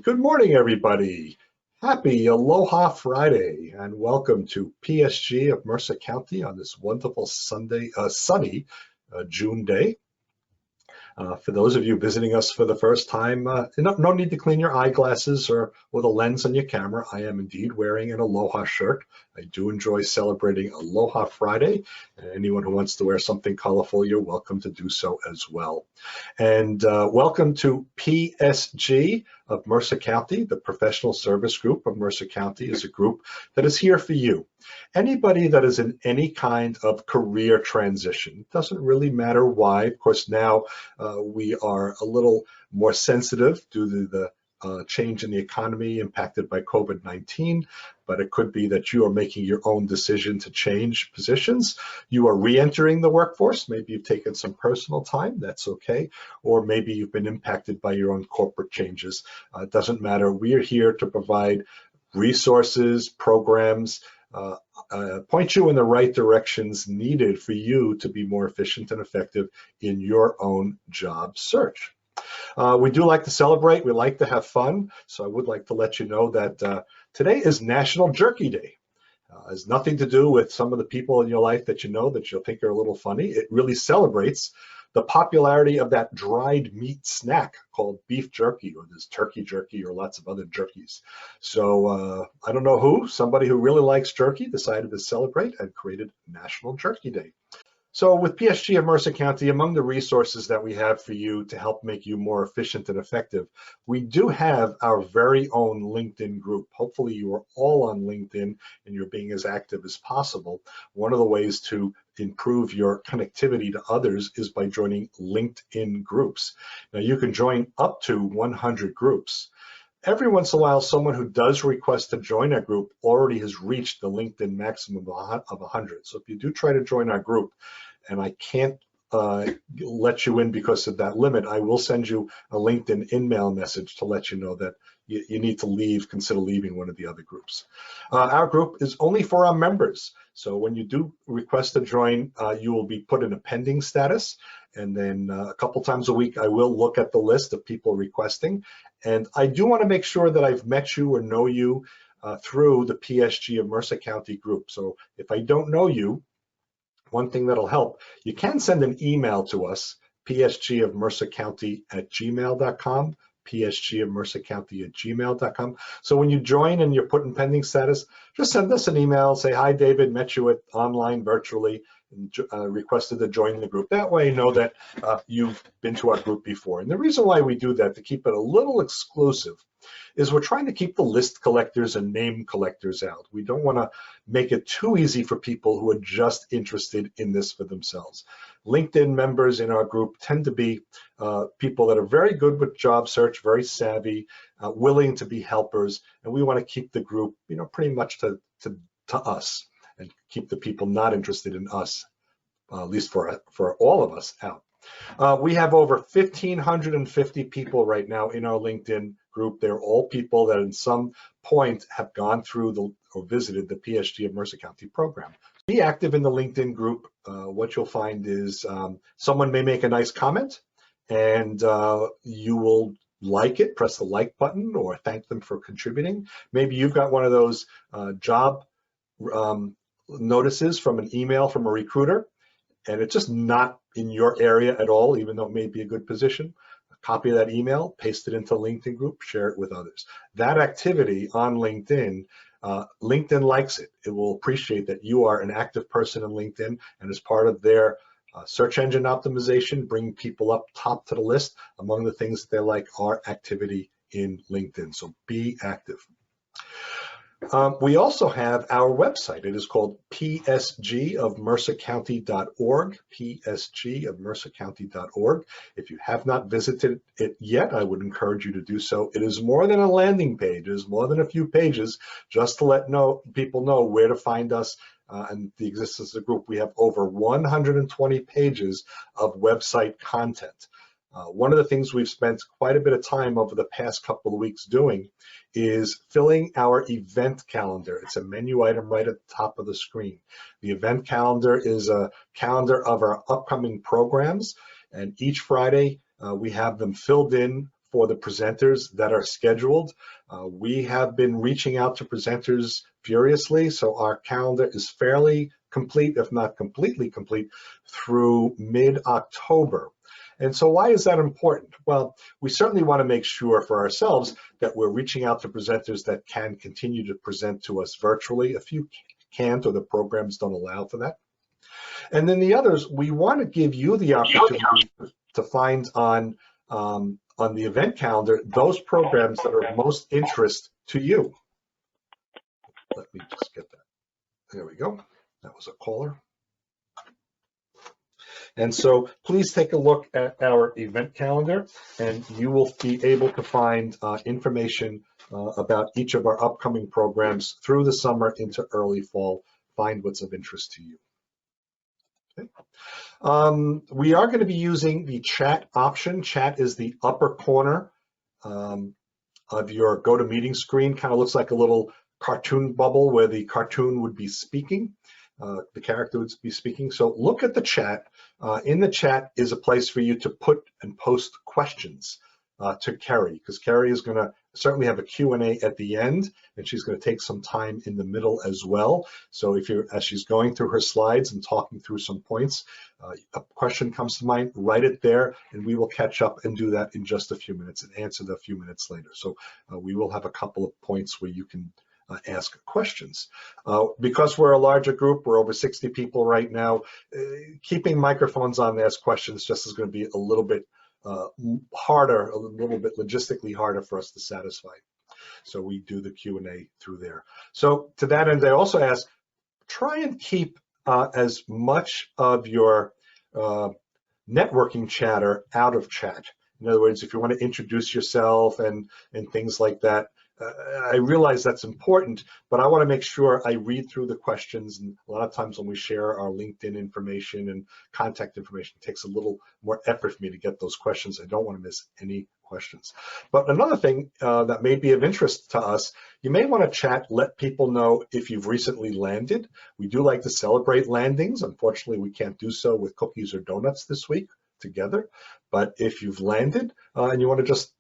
Good morning, everybody. Happy Aloha Friday, and welcome to PSG of Mercer County on this wonderful sunny June day. For those of you visiting us for the first time, no need to clean your eyeglasses or with a lens on your camera. I am indeed wearing an Aloha shirt. I do enjoy celebrating Aloha Friday. And anyone who wants to wear something colorful, you're welcome to do so as well. And welcome to PSG of Mercer County. The Professional Service Group of Mercer County is a group that is here for you. Anybody that is in any kind of career transition, doesn't really matter why. Of course, now we are a little more sensitive due to the change in the economy impacted by COVID-19, but it could be that you are making your own decision to change positions. You are re-entering the workforce. Maybe you've taken some personal time, that's okay. Or maybe you've been impacted by your own corporate changes. It doesn't matter. We are here to provide resources, programs, point you in the right directions needed for you to be more efficient and effective in your own job search. We do like to celebrate, we like to have fun, so I would like to let you know that today is National Jerky Day. It has nothing to do with some of the people in your life that you know that you'll think are a little funny. It really celebrates the popularity of that dried meat snack called beef jerky, or there's turkey jerky, or lots of other jerkies. So I don't know who, somebody who really likes jerky decided to celebrate and created National Jerky Day. So with PSG of Mercer County, among the resources that we have for you to help make you more efficient and effective, we do have our very own LinkedIn group. Hopefully you are all on LinkedIn and you're being as active as possible. One of the ways to improve your connectivity to others is by joining LinkedIn groups. Now you can join up to 100 groups. Every once in a while, someone who does request to join our group already has reached the LinkedIn maximum of 100. So if you do try to join our group, and I can't let you in because of that limit, I will send you a LinkedIn email message to let you know that you need to consider leaving one of the other groups. Our group is only for our members. So when you do request to join, you will be put in a pending status. And then a couple times a week, I will look at the list of people requesting. And I do want to make sure that I've met you or know you through the PSG of Mercer County group. So if I don't know you, one thing that'll help, you can send an email to us, psgofmercercounty@gmail.com, psgofmercercounty@gmail.com. So when you join and you're put in pending status, just send us an email, say, hi, David, met you online virtually, and requested to join the group. That way, know that you've been to our group before. And the reason why we do that, to keep it a little exclusive, is we're trying to keep the list collectors and name collectors out. We don't want to make it too easy for people who are just interested in this for themselves. LinkedIn members in our group tend to be people that are very good with job search, very savvy, willing to be helpers, and we want to keep the group, pretty much to us, and keep the people not interested in us, at least for all of us, out. We have over 1,550 people right now in our LinkedIn group. They're all people that at some point have gone through or visited the PSG of Mercer County program. Be active in the LinkedIn group. What you'll find is someone may make a nice comment, and you will like it, press the like button, or thank them for contributing. Maybe you've got one of those job notices from an email from a recruiter, and it's just not in your area at all, even though it may be a good position. Copy of that email, paste it into a LinkedIn group, share it with others. That activity on LinkedIn, LinkedIn likes it. It will appreciate that you are an active person in LinkedIn, and as part of their search engine optimization, bring people up top to the list. Among the things that they like are activity in LinkedIn, so be active. We also have our website. It is called psgofmercercounty.org, psgofmercercounty.org. If you have not visited it yet, I would encourage you to do so. It is more than a landing page. It is more than a few pages, just to let people know where to find us and the existence of the group. We have over 120 pages of website content. One of the things we've spent quite a bit of time over the past couple of weeks doing is filling our event calendar. It's a menu item right at the top of the screen. The event calendar is a calendar of our upcoming programs, and each Friday we have them filled in for the presenters that are scheduled. We have been reaching out to presenters furiously, so our calendar is fairly complete, if not completely complete, through mid-October. And so why is that important? Well, we certainly want to make sure for ourselves that we're reaching out to presenters that can continue to present to us virtually. A few can't, or the programs don't allow for that. And then the others, we want to give you the opportunity to find on the event calendar those programs that are of most interest to you. Let me just get that. There we go. That was a caller. And so please take a look at our event calendar, and you will be able to find information about each of our upcoming programs through the summer into early fall. Find what's of interest to you. Okay. We are going to be using the chat option. Chat is the upper corner of your GoToMeeting screen. Kind of looks like a little cartoon bubble where the cartoon would be speaking. The character would be speaking. So look at the chat. In the chat is a place for you to put and post questions to Keri, because Keri is going to certainly have a Q&A at the end, and she's going to take some time in the middle as well. So as she's going through her slides and talking through some points, a question comes to mind, write it there, and we will catch up and do that in just a few minutes and answer that a few minutes later. So we will have a couple of points where you can ask questions. Because we're a larger group, we're over 60 people right now, keeping microphones on to ask questions just is going to be a little bit harder, a little bit logistically harder for us to satisfy. So we do the Q&A through there. So to that end, I also ask, try and keep as much of your networking chatter out of chat. In other words, if you want to introduce yourself and things like that, I realize that's important, but I want to make sure I read through the questions. And a lot of times when we share our LinkedIn information and contact information, it takes a little more effort for me to get those questions. I don't want to miss any questions. But another thing that may be of interest to us, you may want to chat, let people know if you've recently landed. We do like to celebrate landings. Unfortunately, we can't do so with cookies or donuts this week together. But if you've landed and you want to just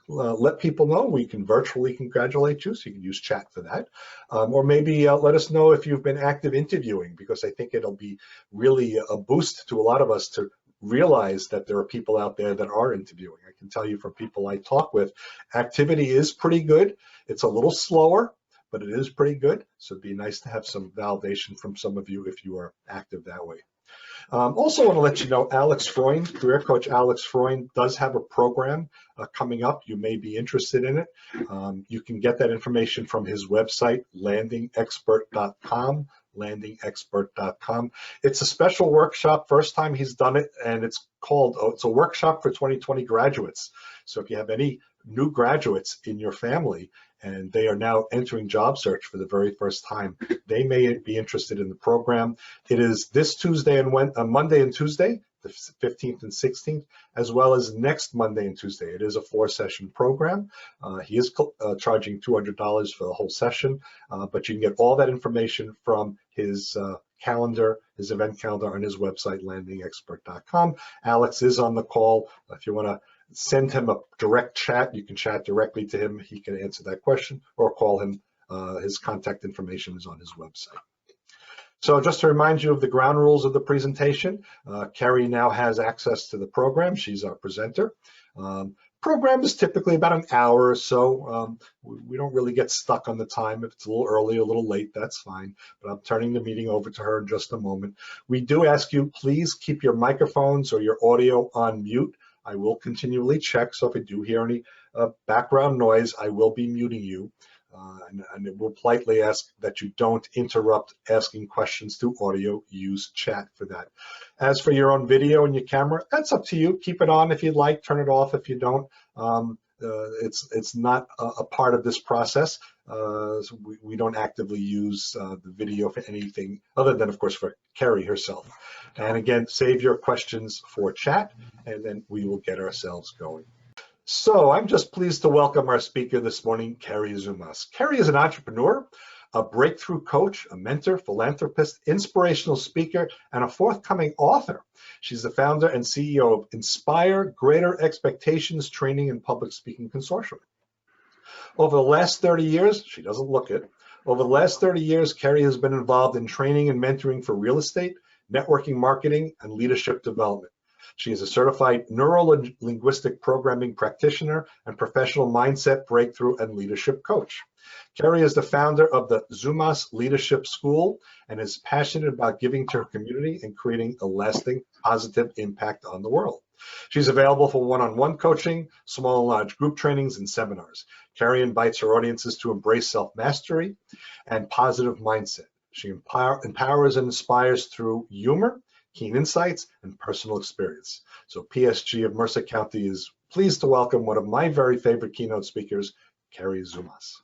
let people know, we can virtually congratulate you, so you can use chat for that. Or maybe let us know if you've been active interviewing, because I think it'll be really a boost to a lot of us to realize that there are people out there that are interviewing. I can tell you from people I talk with, activity is pretty good. It's a little slower, but it is pretty good. So it'd be nice to have some validation from some of you if you are active that way. Also want to let you know, Alex Freund, career coach Alex Freund, does have a program coming up. You may be interested in it. You can get that information from his website, landingexpert.com, landingexpert.com. It's a special workshop, first time he's done it, and it's a workshop for 2020 graduates. So if you have any new graduates in your family and they are now entering job search for the very first time, they may be interested in the program. It is this Tuesday and Monday and Tuesday, the 15th and 16th, as well as next Monday and Tuesday. It is a 4-session program. He is charging $200 for the whole session, but you can get all that information from his calendar, his event calendar on his website, landingexpert.com. Alex is on the call. If you want to send him a direct chat, you can chat directly to him. He can answer that question or call him. His contact information is on his website. So just to remind you of the ground rules of the presentation, Keri now has access to the program. She's our presenter. Program is typically about an hour or so. We don't really get stuck on the time. If it's a little early, a little late, that's fine. But I'm turning the meeting over to her in just a moment. We do ask you, please keep your microphones or your audio on mute. I will continually check, so if I do hear any background noise, I will be muting you. And it will politely ask that you don't interrupt asking questions through audio. Use chat for that. As for your own video and your camera, that's up to you. Keep it on if you'd like, turn it off if you don't. It's not a part of this process. So we don't actively use the video for anything other than, of course, for Keri herself. And again, save your questions for chat, and then we will get ourselves going. So I'm just pleased to welcome our speaker this morning, Keri Zoumas. Keri is an entrepreneur, a breakthrough coach, a mentor, philanthropist, inspirational speaker, and a forthcoming author. She's the founder and CEO of Inspire Greater Expectations Training and Public Speaking Consortium. Over the last 30 years, she doesn't look it, over the last 30 years, Keri has been involved in training and mentoring for real estate, networking marketing, and leadership development. She is a certified neuro-linguistic programming practitioner and professional mindset breakthrough and leadership coach. Keri is the founder of the Zoumas Leadership School and is passionate about giving to her community and creating a lasting positive impact on the world. She's available for one-on-one coaching, small and large group trainings, and seminars. Keri invites her audiences to embrace self-mastery and positive mindset. She empowers and inspires through humor, keen insights, and personal experience. So PSG of Mercer County is pleased to welcome one of my very favorite keynote speakers, Keri Zoumas.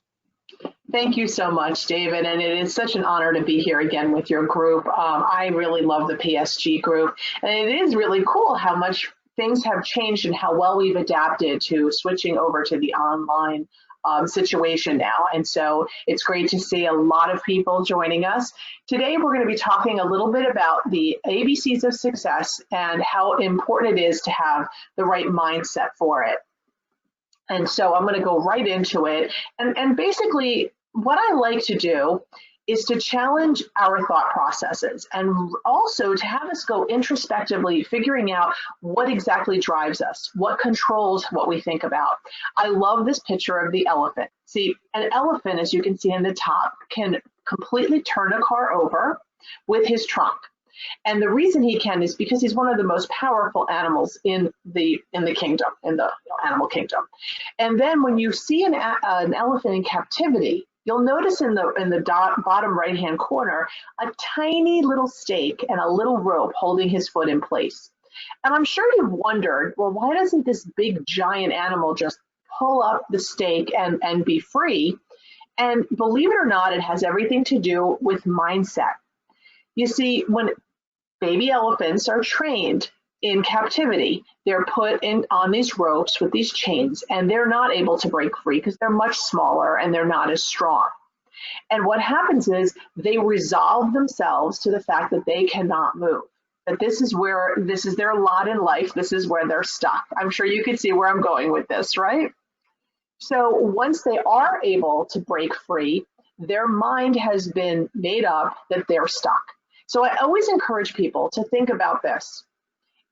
Thank you so much, David, and it is such an honor to be here again with your group. I really love the PSG group, and it is really cool how much things have changed and how well we've adapted to switching over to the online situation now. And so it's great to see a lot of people joining us. Today, we're going to be talking a little bit about the ABCs of success and how important it is to have the right mindset for it. And so I'm going to go right into it. And basically, what I like to do is to challenge our thought processes and also to have us go introspectively, figuring out what exactly drives us, what controls what we think about. I love this picture of the elephant. See, an elephant, as you can see in the top, can completely turn a car over with his trunk. And the reason he can is because he's one of the most powerful animals in the kingdom, in the animal kingdom. And then when you see an elephant in captivity, you'll notice in the bottom right-hand corner a tiny little stake and a little rope holding his foot in place. And I'm sure you've wondered, well, why doesn't this big giant animal just pull up the stake and be free? And believe it or not, it has everything to do with mindset. You see, when baby elephants are trained in captivity, they're put on these ropes with these chains, and they're not able to break free because they're much smaller and they're not as strong. And what happens is they resolve themselves to the fact that they cannot move, that this is their lot in life, this is where they're stuck. I'm sure you can see where I'm going with this, right? So once they are able to break free, their mind has been made up that they're stuck. So I always encourage people to think about this.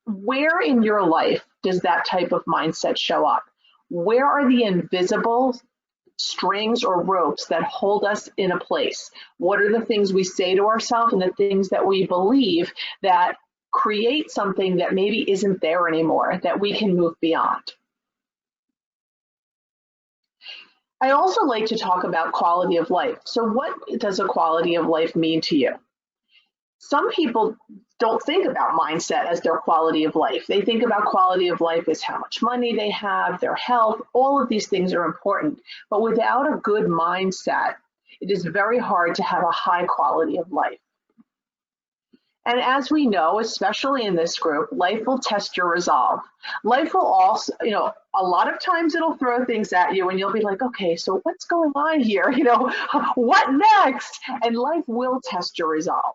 Where in your life does that type of mindset show up? Where are the invisible strings or ropes that hold us in a place? What are the things we say to ourselves and the things that we believe that create something that maybe isn't there anymore, that we can move beyond? I also like to talk about quality of life. So what does a quality of life mean to you? Some people don't think about mindset as their quality of life. They think about quality of life as how much money they have, their health, all of these things are important. But without a good mindset, it is very hard to have a high quality of life. And as we know, especially in this group, life will test your resolve. Life will also, a lot of times it'll throw things at you and you'll be like, okay, so what's going on here? What next? And life will test your resolve.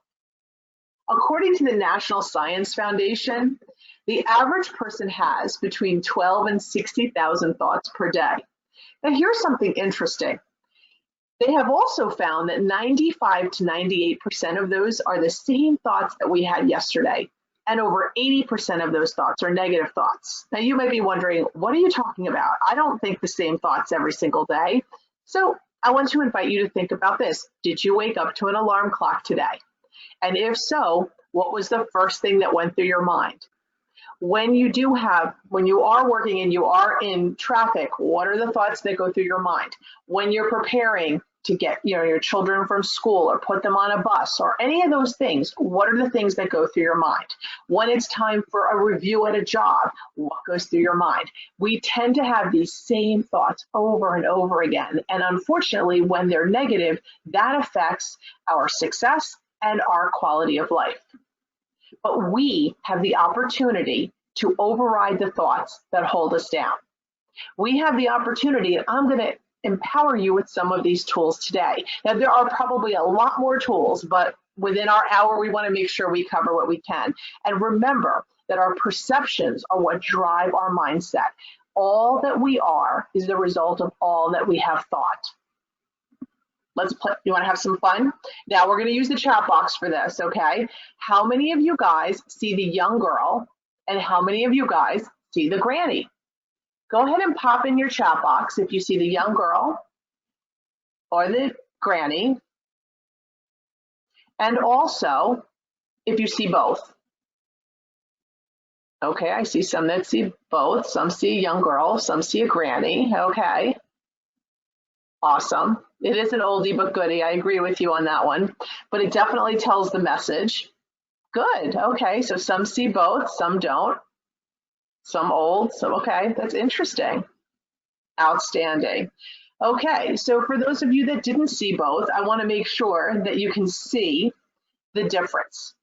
According to the National Science Foundation, the average person has between 12 and 60,000 thoughts per day. Now here's something interesting. They have also found that 95 to 98% of those are the same thoughts that we had yesterday, and over 80% of those thoughts are negative thoughts. Now you might be wondering, what are you talking about? I don't think the same thoughts every single day. So I want to invite you to think about this. Did you wake up to an alarm clock today? And if so, what was the first thing that went through your mind? When you are working and you are in traffic, what are the thoughts that go through your mind? When you're preparing to get your children from school or put them on a bus or any of those things, what are the things that go through your mind? When it's time for a review at a job, what goes through your mind? We tend to have these same thoughts over and over again. And unfortunately, when they're negative, that affects our success and our quality of life. But we have the opportunity to override the thoughts that hold us down. We have the opportunity, I'm going to empower you with some of these tools today. Now, there are probably a lot more tools, but within our hour, we want to make sure we cover what we can. And remember that our perceptions are what drive our mindset. All that we are is the result of all that we have thought. Let's play. You want to have some fun? Now we're going to use the chat box for this, okay? How many of you guys see the young girl and how many of you guys see the granny? Go ahead and pop in your chat box if you see the young girl or the granny, and also if you see both. Okay, I see some that see both. Some see a young girl, some see a granny. Okay, awesome. It is an oldie but goodie. I agree with you on that one, but it definitely tells the message. Good. Okay, so some see both, some don't. Some old, some okay. That's interesting. Outstanding. Okay, so for those of you that didn't see both, I want to make sure that you can see the difference.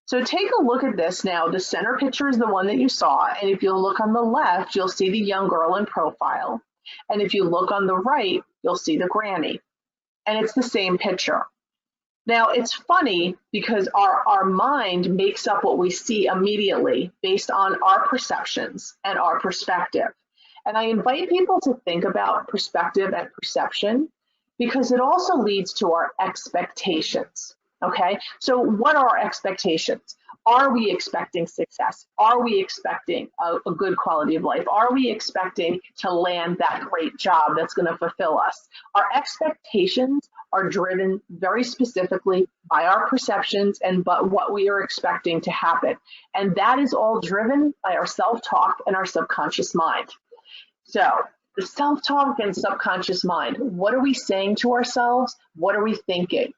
So take a look at this now. The center picture is the one that you saw, and if you look on the left, you'll see the young girl in profile. And if you look on the right, you'll see the granny. And it's the same picture. Now, it's funny because our mind makes up what we see immediately based on our perceptions and our perspective. And I invite people to think about perspective and perception because it also leads to our expectations. Okay, so what are our expectations? Are we expecting success? Are we expecting a good quality of life? Are we expecting to land that great job that's going to fulfill us? Our expectations are driven very specifically by our perceptions and but what we are expecting to happen. And that is all driven by our self-talk and our subconscious mind. So the self-talk and subconscious mind, what are we saying to ourselves? What are we thinking?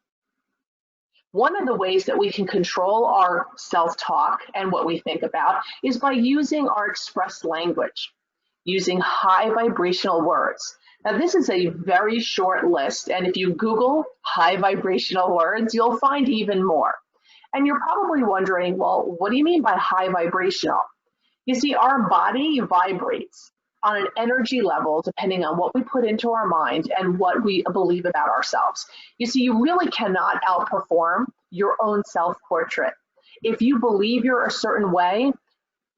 One of the ways that we can control our self-talk and what we think about is by using our express language, using high vibrational words. Now, this is a very short list, and if you Google high vibrational words, you'll find even more. And you're probably wondering, well, what do you mean by high vibrational? You see, our body vibrates on an energy level depending on what we put into our mind and what we believe about ourselves. You see, you really cannot outperform your own self-portrait. If you believe you're a certain way,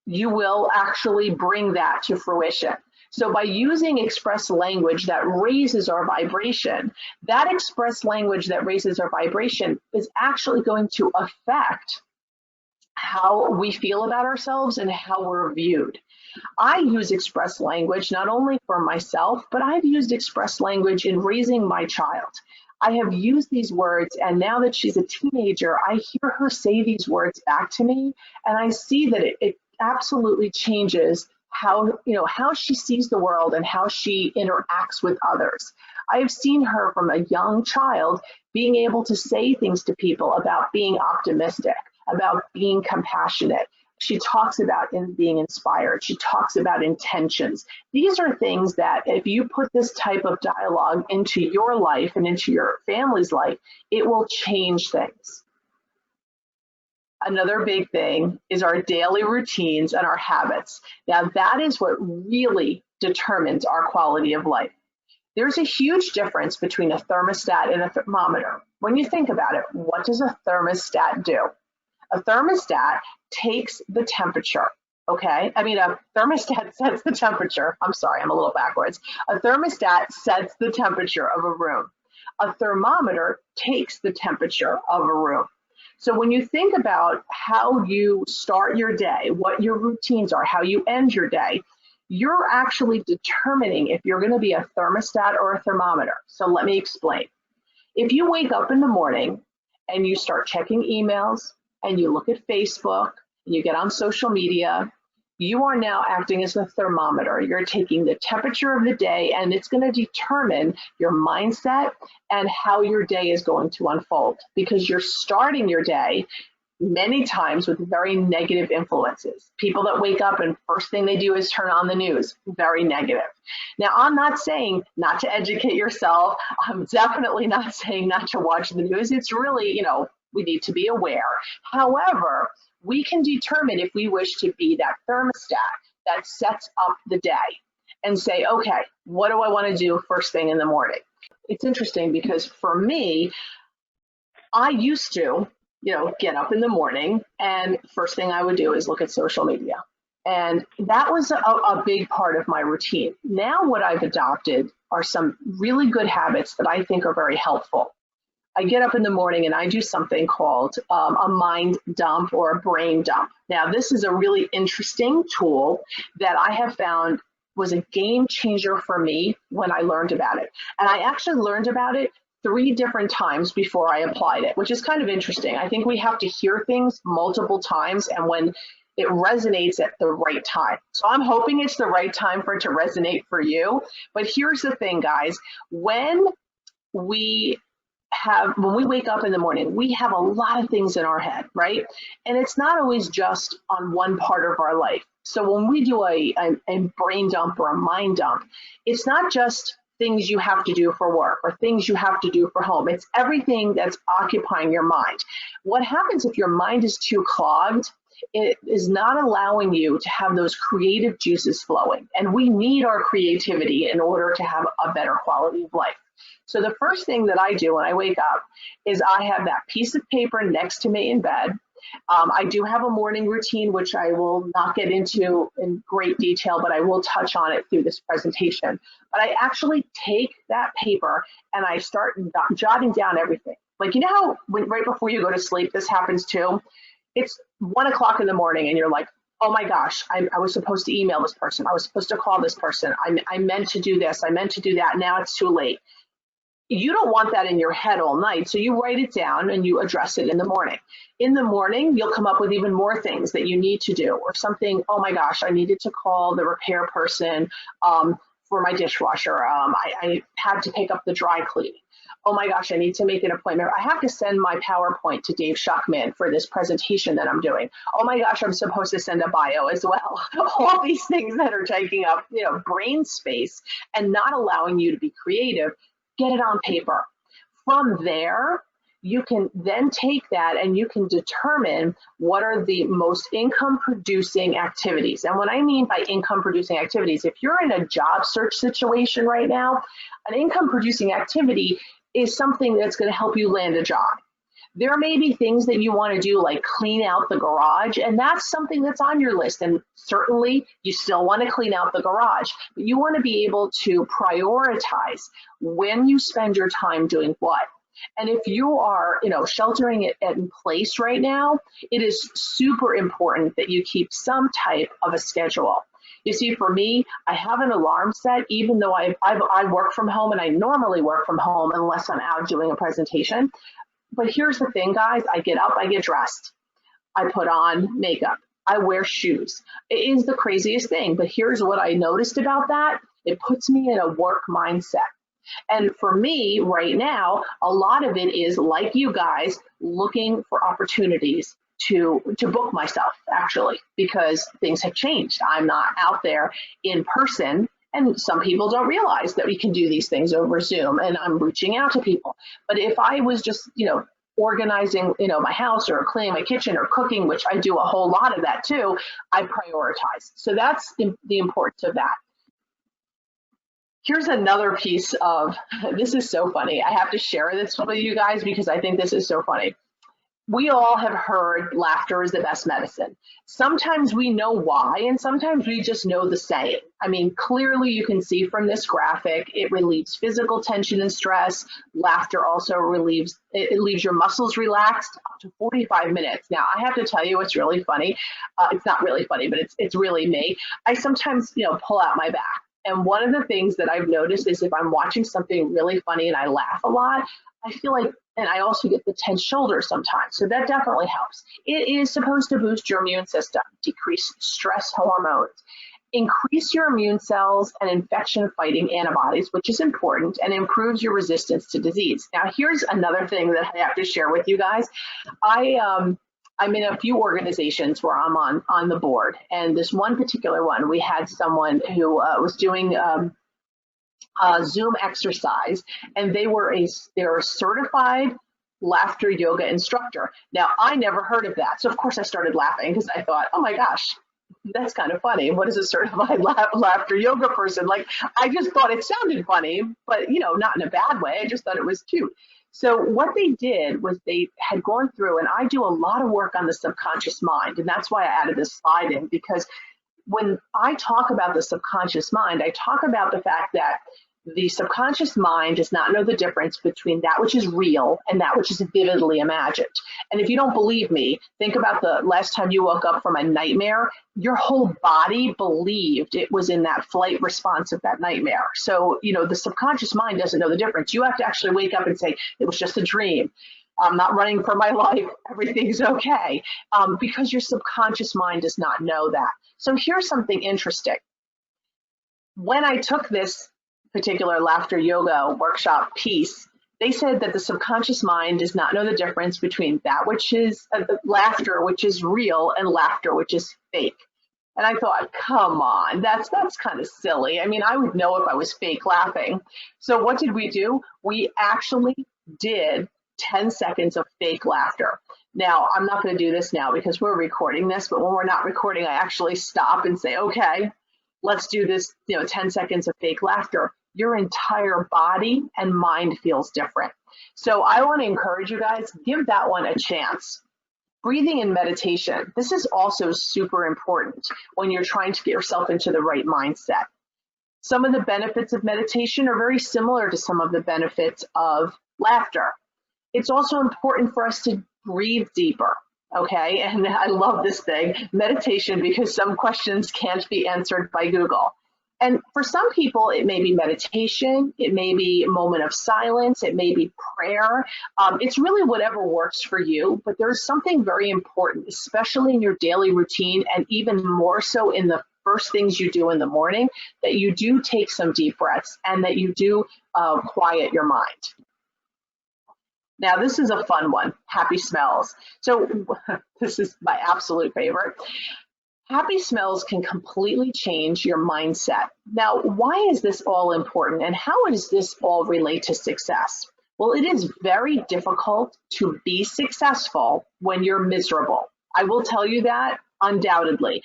you will actually bring that to fruition. So by using express language that raises our vibration, that express language that raises our vibration is actually going to affect how we feel about ourselves and how we're viewed. I use express language not only for myself, but I've used express language in raising my child. I have used these words, and now that she's a teenager, I hear her say these words back to me, and I see that it absolutely changes how she sees the world and how she interacts with others. I have seen her from a young child being able to say things to people about being optimistic, about being compassionate. She talks about being inspired. She talks about intentions. These are things that if you put this type of dialogue into your life and into your family's life, it will change things. Another big thing is our daily routines and our habits. Now, that is what really determines our quality of life. There's a huge difference between a thermostat and a thermometer. When you think about it, what does a thermostat do? A thermostat takes the temperature, okay? I mean, a thermostat sets the temperature. I'm sorry, I'm a little backwards. A thermostat sets the temperature of a room. A thermometer takes the temperature of a room. So when you think about how you start your day, what your routines are, how you end your day, you're actually determining if you're going to be a thermostat or a thermometer. So let me explain. If you wake up in the morning and you start checking emails, and you look at Facebook, and you get on social media, you are now acting as a thermometer. You're taking the temperature of the day, and it's going to determine your mindset and how your day is going to unfold, because you're starting your day many times with very negative influences. People that wake up and first thing they do is turn on the news, very negative. Now, I'm not saying not to educate yourself. I'm definitely not saying not to watch the news. It's really, we need to be aware. However, we can determine if we wish to be that thermostat that sets up the day. and say, okay, what do I want to do first thing in the morning? It's interesting because for me, I used to, get up in the morning and first thing I would do is look at social media. And that was a big part of my routine. Now what I've adopted are some really good habits that I think are very helpful. I get up in the morning and I do something called a mind dump or a brain dump. Now, this is a really interesting tool that I have found was a game changer for me when I learned about it. And I actually learned about it 3 different times before I applied it, which is kind of interesting. I think we have to hear things multiple times and when it resonates at the right time. So I'm hoping it's the right time for it to resonate for you. But here's the thing, guys. When we wake up in the morning, we have a lot of things in our head, right? And it's not always just on one part of our life. So when we do a brain dump or a mind dump, it's not just things you have to do for work or things you have to do for home. It's everything that's occupying your mind. What happens if your mind is too clogged? It is not allowing you to have those creative juices flowing. And we need our creativity in order to have a better quality of life. So the first thing that I do when I wake up is I have that piece of paper next to me in bed. I do have a morning routine, which I will not get into in great detail, but I will touch on it through this presentation. But I actually take that paper and I start jotting down everything. Like, how right before you go to sleep, this happens too. It's 1 o'clock in the morning and you're like, oh my gosh, I was supposed to email this person. I was supposed to call this person. I meant to do this. I meant to do that. Now it's too late. You don't want that in your head all night. So you write it down and you address it in the morning. In the morning, you'll come up with even more things that you need to do or something. Oh my gosh, I needed to call the repair person for my dishwasher. I had to pick up the dry cleaning. Oh my gosh, I need to make an appointment. I have to send my PowerPoint to Dave Shuckman for this presentation that I'm doing. Oh my gosh, I'm supposed to send a bio as well. All these things that are taking up, brain space and not allowing you to be creative, get it on paper. From there, you can then take that and you can determine what are the most income producing activities. And what I mean by income producing activities, if you're in a job search situation right now, an income producing activity is something that's going to help you land a job. There may be things that you want to do, like clean out the garage, and that's something that's on your list. And certainly you still want to clean out the garage, but you want to be able to prioritize when you spend your time doing what. And if you are, sheltering it in place right now, it is super important that you keep some type of a schedule. You see, for me, I have an alarm set, even though I work from home, and I normally work from home unless I'm out doing a presentation. But here's the thing, guys. I get up, I get dressed. I put on makeup. I wear shoes. It is the craziest thing, but here's what I noticed about that. It puts me in a work mindset. And for me right now, a lot of it is like you guys looking for opportunities to book myself, actually, because things have changed. I'm not out there in person. And some people don't realize that we can do these things over Zoom, and I'm reaching out to people. But if I was just, organizing, my house or cleaning my kitchen or cooking, which I do a whole lot of that too, I prioritize. So that's the importance of that. Here's another piece of, this is so funny. I have to share this with you guys because I think this is so funny. We all have heard laughter is the best medicine. Sometimes we know why, and sometimes we just know the saying. I mean, clearly you can see from this graphic, it relieves physical tension and stress. Laughter also leaves your muscles relaxed up to 45 minutes. Now, I have to tell you what's really funny. It's not really funny, but it's really me. I sometimes, pull out my back. And one of the things that I've noticed is if I'm watching something really funny and I laugh a lot, I feel like, and I also get the tense shoulders sometimes. So that definitely helps. It is supposed to boost your immune system, decrease stress hormones, increase your immune cells and infection fighting antibodies, which is important, and improves your resistance to disease. Now, here's another thing that I have to share with you guys. I'm in a few organizations where I'm on the board, and this one particular one, we had someone who was doing Zoom exercise, and they're a certified laughter yoga instructor. Now, I never heard of that, so of course I started laughing because I thought, oh my gosh, that's kind of funny. What is a certified laughter yoga person? Like, I just thought it sounded funny, but not in a bad way. I just thought it was cute. So what they did was they had gone through, and I do a lot of work on the subconscious mind, and that's why I added this slide in, because when I talk about the subconscious mind, I talk about the fact that the subconscious mind does not know the difference between that which is real and that which is vividly imagined. And if you don't believe me, think about the last time you woke up from a nightmare. Your whole body believed it was in that flight response of that nightmare. So, the subconscious mind doesn't know the difference. You have to actually wake up and say, it was just a dream. I'm not running for my life. Everything's okay. Because your subconscious mind does not know that. So here's something interesting. When I took this particular laughter yoga workshop piece, they said that the subconscious mind does not know the difference between that which is laughter, which is real, and laughter, which is fake. And I thought, come on, that's kind of silly. I mean, I would know if I was fake laughing. So what did we do? We actually did 10 seconds of fake laughter. Now, I'm not going to do this now because we're recording this, but when we're not recording, I actually stop and say, okay, let's do this, 10 seconds of fake laughter. Your entire body and mind feels different. So I want to encourage you guys, give that one a chance. Breathing and meditation. This is also super important when you're trying to get yourself into the right mindset. Some of the benefits of meditation are very similar to some of the benefits of laughter. It's also important for us to breathe deeper, okay? And I love this thing, meditation, because some questions can't be answered by Google. And for some people, it may be meditation, it may be a moment of silence, it may be prayer. It's really whatever works for you, but there's something very important, especially in your daily routine, and even more so in the first things you do in the morning, that you do take some deep breaths and that you do quiet your mind. Now, this is a fun one, happy smells. So this is my absolute favorite. Happy smells can completely change your mindset. Now, why is this all important and how does this all relate to success? Well, it is very difficult to be successful when you're miserable. I will tell you that undoubtedly.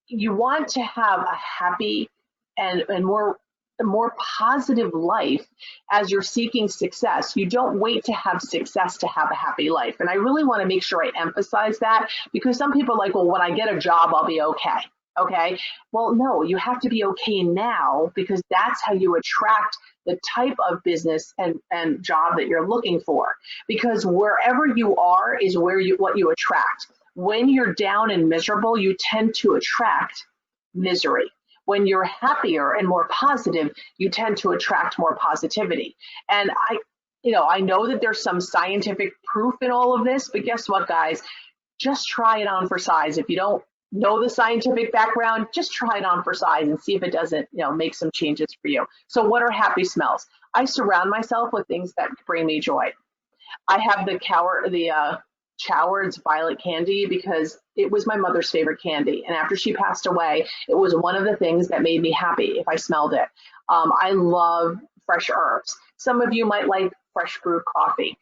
You want to have a happy and more positive life as you're seeking success. You don't wait to have success to have a happy life. And I really want to make sure I emphasize that, because some people are like, well, when I get a job, I'll be okay. Okay. Well, no, you have to be okay now, because that's how you attract the type of business and job that you're looking for. Because wherever you are is what you attract. When you're down and miserable, you tend to attract misery. When you're happier and more positive, you tend to attract more positivity. And I know that there's some scientific proof in all of this, but guess what, guys? Just try it on for size. If you don't know the scientific background, just try it on for size and see if it doesn't, make some changes for you. So what are happy smells? I surround myself with things that bring me joy. I have the Coward's violet candy because it was my mother's favorite candy. And after she passed away, it was one of the things that made me happy if I smelled it. I love fresh herbs. Some of you might like fresh brewed coffee.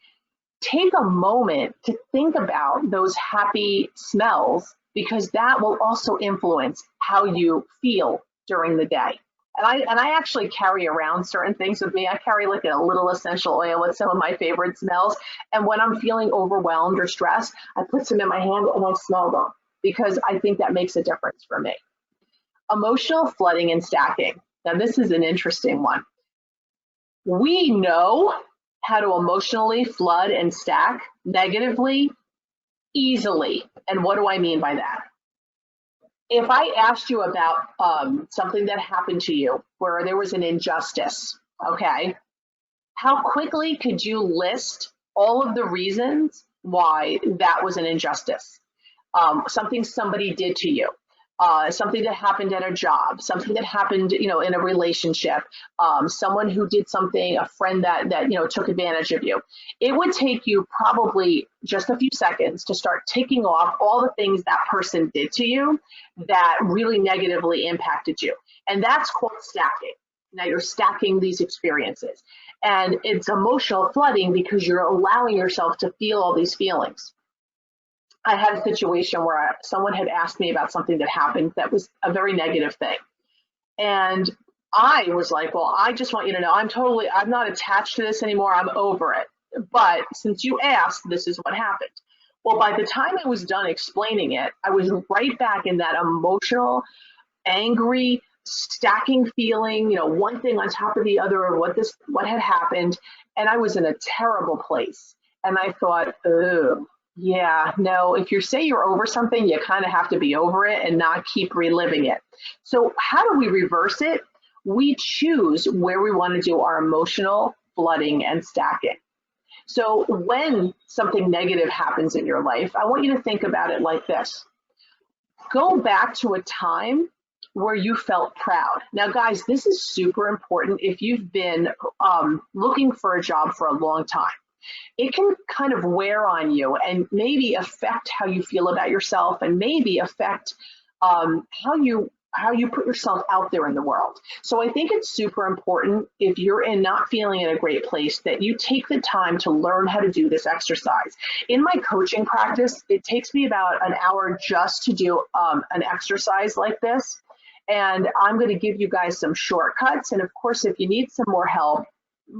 Take a moment to think about those happy smells, because that will also influence how you feel during the day. And I actually carry around certain things with me. I carry like a little essential oil with some of my favorite smells. And when I'm feeling overwhelmed or stressed, I put some in my hand and I smell them, because I think that makes a difference for me. Emotional flooding and stacking. Now, this is an interesting one. We know how to emotionally flood and stack negatively easily. And what do I mean by that? If I asked you about something that happened to you where there was an injustice, okay, how quickly could you list all of the reasons why that was an injustice? Something somebody did to you, something that happened at a job, something that happened, in a relationship, someone who did something, a friend that took advantage of you. It would take you probably just a few seconds to start ticking off all the things that person did to you that really negatively impacted you. And that's called stacking. Now you're stacking these experiences. And it's emotional flooding because you're allowing yourself to feel all these feelings. I had a situation where someone had asked me about something that happened that was a very negative thing. And I was like, well, I just want you to know I'm not attached to this anymore. I'm over it. But since you asked, this is what happened. Well, by the time I was done explaining it, I was right back in that emotional, angry, stacking feeling, one thing on top of the other of what had happened. And I was in a terrible place. And I thought, oh, yeah, no, if you say you're over something, you kind of have to be over it and not keep reliving it. So, how do we reverse it? We choose where we want to do our emotional flooding and stacking. So, when something negative happens in your life, I want you to think about it like this. Go back to a time where you felt proud. Now, guys, this is super important if you've been looking for a job for a long time. It can kind of wear on you and maybe affect how you feel about yourself and maybe affect how you put yourself out there in the world. So I think it's super important if you're not feeling in a great place that you take the time to learn how to do this exercise. In my coaching practice, it takes me about an hour just to do an exercise like this. And I'm going to give you guys some shortcuts. And of course, if you need some more help,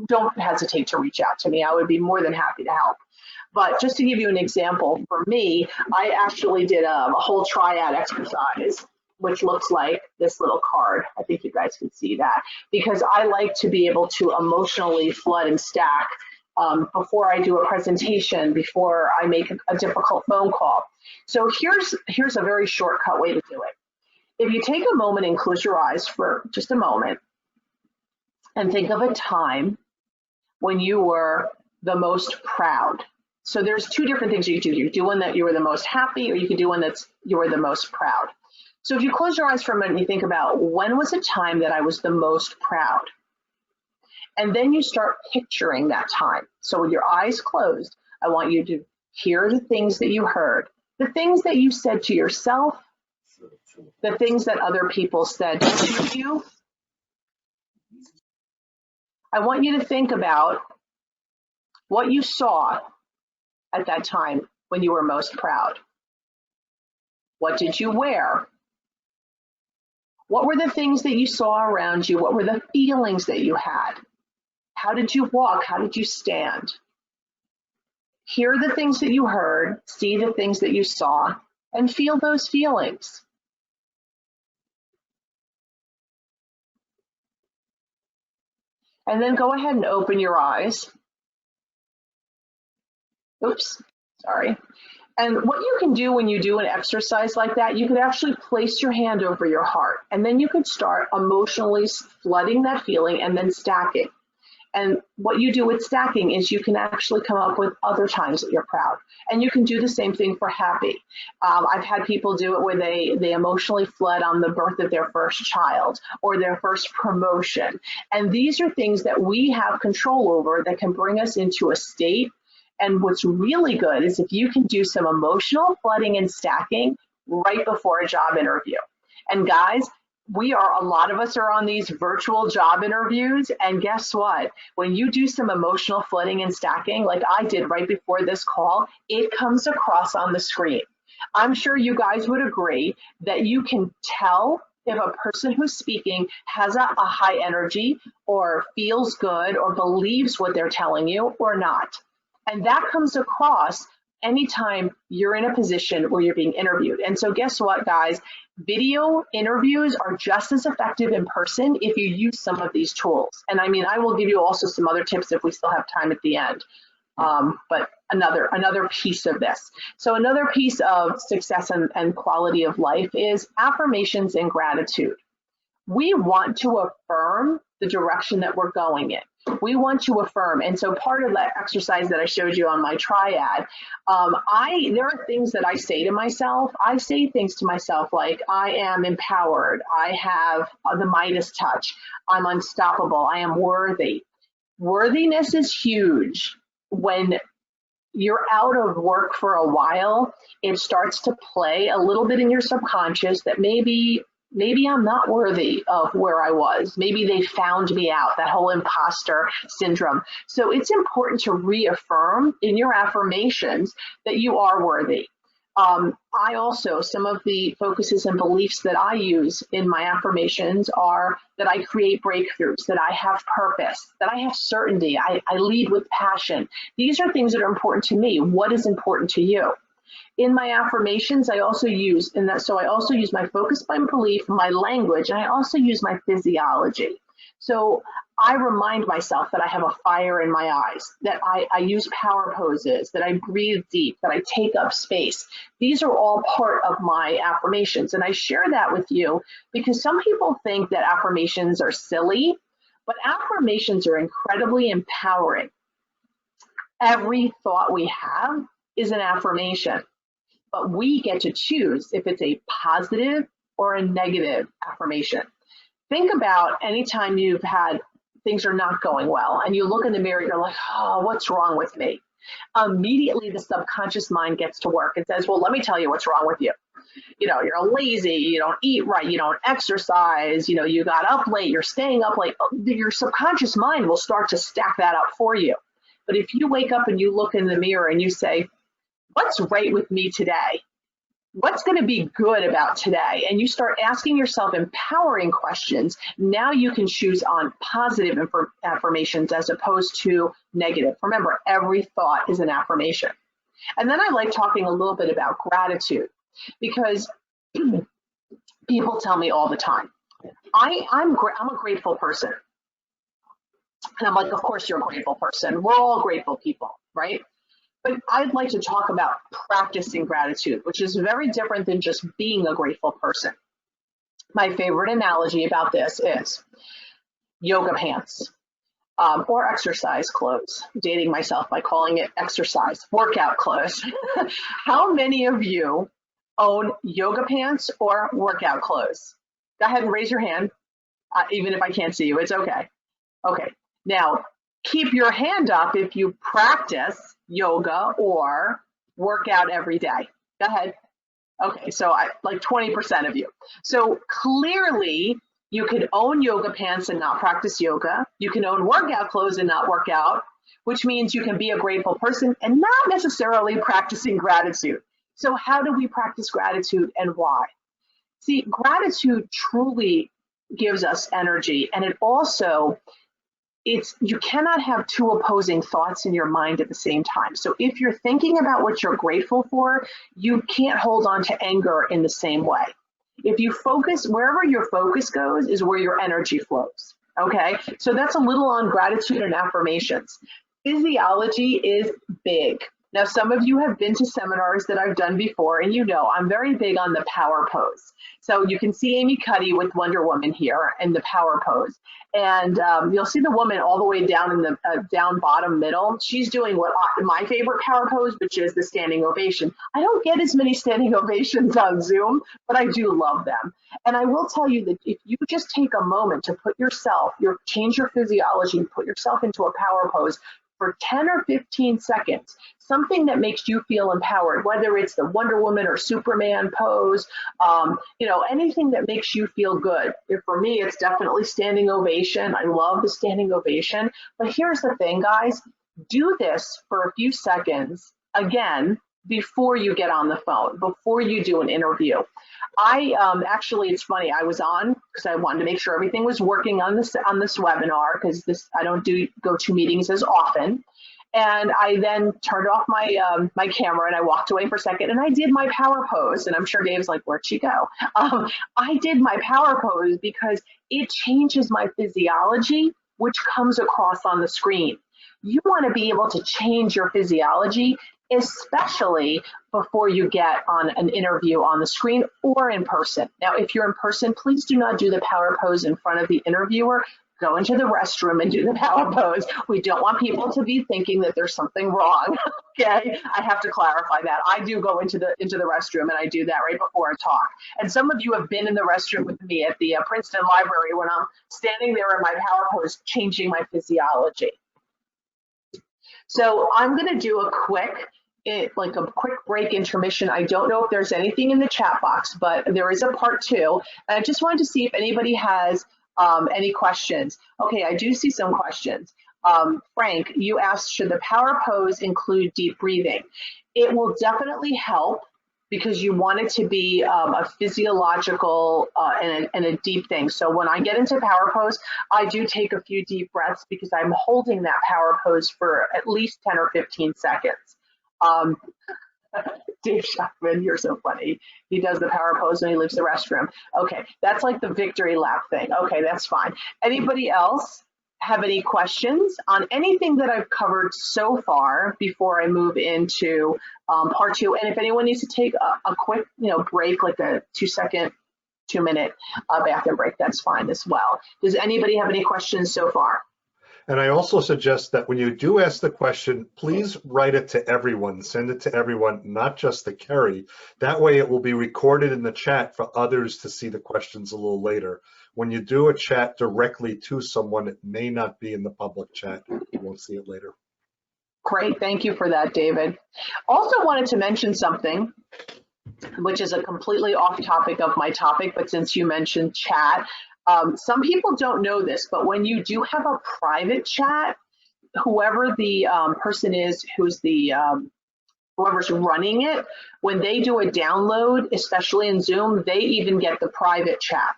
don't hesitate to reach out to me. I would be more than happy to help. But just to give you an example, for me, I actually did a whole triad exercise, which looks like this little card. I think you guys can see that, because I like to be able to emotionally flood and stack before I do a presentation, before I make a difficult phone call. So here's a very shortcut way to do it. If you take a moment and close your eyes for just a moment and think of a time when you were the most proud. So there's two different things you can do. You can do one that you were the most happy, or you can do one that's you were the most proud. So if you close your eyes for a minute and you think about, when was a time that I was the most proud? And then you start picturing that time. So with your eyes closed, I want you to hear the things that you heard, the things that you said to yourself, the things that other people said to you. I want you to think about what you saw at that time when you were most proud. What did you wear? What were the things that you saw around you? What were the feelings that you had? How did you walk? How did you stand? Hear the things that you heard, see the things that you saw, and feel those feelings. And then go ahead and open your eyes. Oops, sorry. And what you can do when you do an exercise like that, you could actually place your hand over your heart, and then you could start emotionally flooding that feeling and then stacking. And what you do with stacking is you can actually come up with other times that you're proud. And you can do the same thing for happy. I've had people do it where they emotionally flood on the birth of their first child or their first promotion. And these are things that we have control over that can bring us into a state. And what's really good is if you can do some emotional flooding and stacking right before a job interview. And guys, a lot of us are on these virtual job interviews, and guess what? When you do some emotional flooding and stacking, like I did right before this call, it comes across on the screen. I'm sure you guys would agree that you can tell if a person who's speaking has a high energy or feels good or believes what they're telling you or not. And that comes across anytime you're in a position where you're being interviewed. And so guess what, guys? Video interviews are just as effective in person if you use some of these tools. And I mean, I will give you also some other tips if we still have time at the end. But another piece of this. So another piece of success and quality of life is affirmations and gratitude. We want to affirm the direction that we're going in. We want to affirm. And so part of that exercise that I showed you on my triad, there are things that I say to myself. I say things to myself like, I am empowered. I have the Midas touch. I'm unstoppable. I am worthy. Worthiness is huge. When you're out of work for a while, it starts to play a little bit in your subconscious that maybe I'm not worthy of where I was. Maybe they found me out, that whole imposter syndrome. So it's important to reaffirm in your affirmations that you are worthy. I also, some of the focuses and beliefs that I use in my affirmations are that I create breakthroughs, that I have purpose, that I have certainty, I lead with passion. These are things that are important to me. What is important to you? In my affirmations, I also use, so I also use my focus, my belief, my language, and I also use my physiology. So I remind myself that I have a fire in my eyes, that I use power poses, that I breathe deep, that I take up space. These are all part of my affirmations. And I share that with you because some people think that affirmations are silly, but affirmations are incredibly empowering. Every thought we have is an affirmation, but we get to choose if it's a positive or a negative affirmation. Think about anytime you've had things are not going well and you look in the mirror, you're like, oh, what's wrong with me? Immediately the subconscious mind gets to work and says, well, let me tell you what's wrong with you. You know, you're lazy, you don't eat right, you don't exercise, you know, you got up late, you're staying up late. Your subconscious mind will start to stack that up for you. But if you wake up and you look in the mirror and you say, what's right with me today? What's going to be good about today? And you start asking yourself empowering questions. Now you can choose on positive affirmations as opposed to negative. Remember, every thought is an affirmation. And then I like talking a little bit about gratitude because people tell me all the time, I'm a grateful person. And I'm like, of course you're a grateful person. We're all grateful people, right? But I'd like to talk about practicing gratitude, which is very different than just being a grateful person. My favorite analogy about this is yoga pants or exercise clothes, dating myself by calling it exercise, workout clothes. How many of you own yoga pants or workout clothes? Go ahead and raise your hand, even if I can't see you, it's okay. Okay, now keep your hand up if you practice yoga or work out every day. Go ahead. Okay, so like 20% of you. So clearly you could own yoga pants and not practice yoga. You can own workout clothes and not work out, which means you can be a grateful person and not necessarily practicing gratitude. So how do we practice gratitude and why? See, gratitude truly gives us energy, and it also you cannot have two opposing thoughts in your mind at the same time. So if you're thinking about what you're grateful for, you can't hold on to anger in the same way. If you focus, wherever your focus goes is where your energy flows. Okay, so that's a little on gratitude and affirmations. Physiology is big. Now, some of you have been to seminars that I've done before, and you know I'm very big on the power pose. So you can see Amy Cuddy with Wonder Woman here in the power pose. And you'll see the woman all the way down in the down bottom middle. She's doing my favorite power pose, which is the standing ovation. I don't get as many standing ovations on Zoom, but I do love them. And I will tell you that if you just take a moment to put yourself, change your physiology, put yourself into a power pose for 10 or 15 seconds, something that makes you feel empowered, whether it's the Wonder Woman or Superman pose, anything that makes you feel good. For me, it's definitely standing ovation. I love the standing ovation. But here's the thing, guys, do this for a few seconds again before you get on the phone, before you do an interview. Actually, it's funny. I was on because I wanted to make sure everything was working on this webinar because I don't go to meetings as often. And I then turned off my my camera and I walked away for a second and I did my power pose. And I'm sure Dave's like, where'd she go? I did my power pose because it changes my physiology, which comes across on the screen. You want to be able to change your physiology, especially before you get on an interview on the screen or in person. Now, if you're in person, please do not do the power pose in front of the interviewer. Go into the restroom and do the power pose. We don't want people to be thinking that there's something wrong. Okay, I have to clarify that. I do go into the restroom and I do that right before I talk. And some of you have been in the restroom with me at the Princeton Library when I'm standing there in my power pose, changing my physiology. So I'm going to do a quick break intermission. I don't know if there's anything in the chat box, but there is a part 2. And I just wanted to see if anybody has any questions. Okay, I do see some questions. Frank, you asked, should the power pose include deep breathing? It will definitely help. because you want it to be a physiological and a deep thing. So when I get into power pose, I do take a few deep breaths because I'm holding that power pose for at least 10 or 15 seconds. Um, Dave Shackman, you're so funny. He does the power pose and he leaves the restroom. Okay, that's like the victory lap thing. Okay, that's fine. Anybody else have any questions on anything that I've covered so far before I move into part two? And if anyone needs to take a quick, break, like a 2-second, 2-minute bathroom break, that's fine as well. Does anybody have any questions so far? And I also suggest that when you do ask the question, please write it to everyone, send it to everyone, not just to Keri. That way it will be recorded in the chat for others to see the questions a little later. When you do a chat directly to someone, it may not be in the public chat. You won't see it later. Great, thank you for that, David. Also wanted to mention something, which is a completely off topic of my topic, but since you mentioned chat, some people don't know this, but when you do have a private chat, whoever the person is who's the whoever's running it, when they do a download, especially in Zoom, they even get the private chat.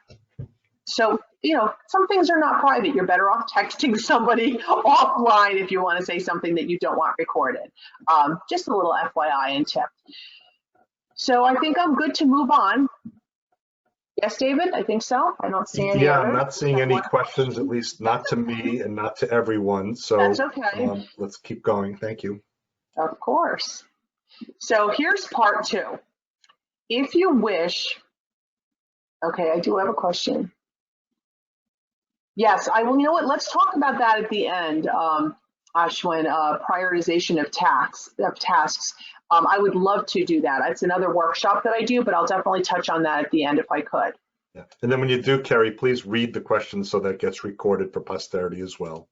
So, some things are not private. You're better off texting somebody offline if you want to say something that you don't want recorded. Just a little FYI and tip. So I think I'm good to move on. Yes, David, I think so. I don't see any. Yeah, I'm not seeing any questions, at least not to me and not to everyone. So that's okay. Let's keep going. Thank you. Of course. So here's part two. If you wish, okay, I do have a question. Yes, I will. You know what? Let's talk about that at the end, Ashwin. Prioritization of tasks. I would love to do that. It's another workshop that I do, but I'll definitely touch on that at the end if I could. Yeah. And then when you do, Keri, please read the question so that gets recorded for posterity as well.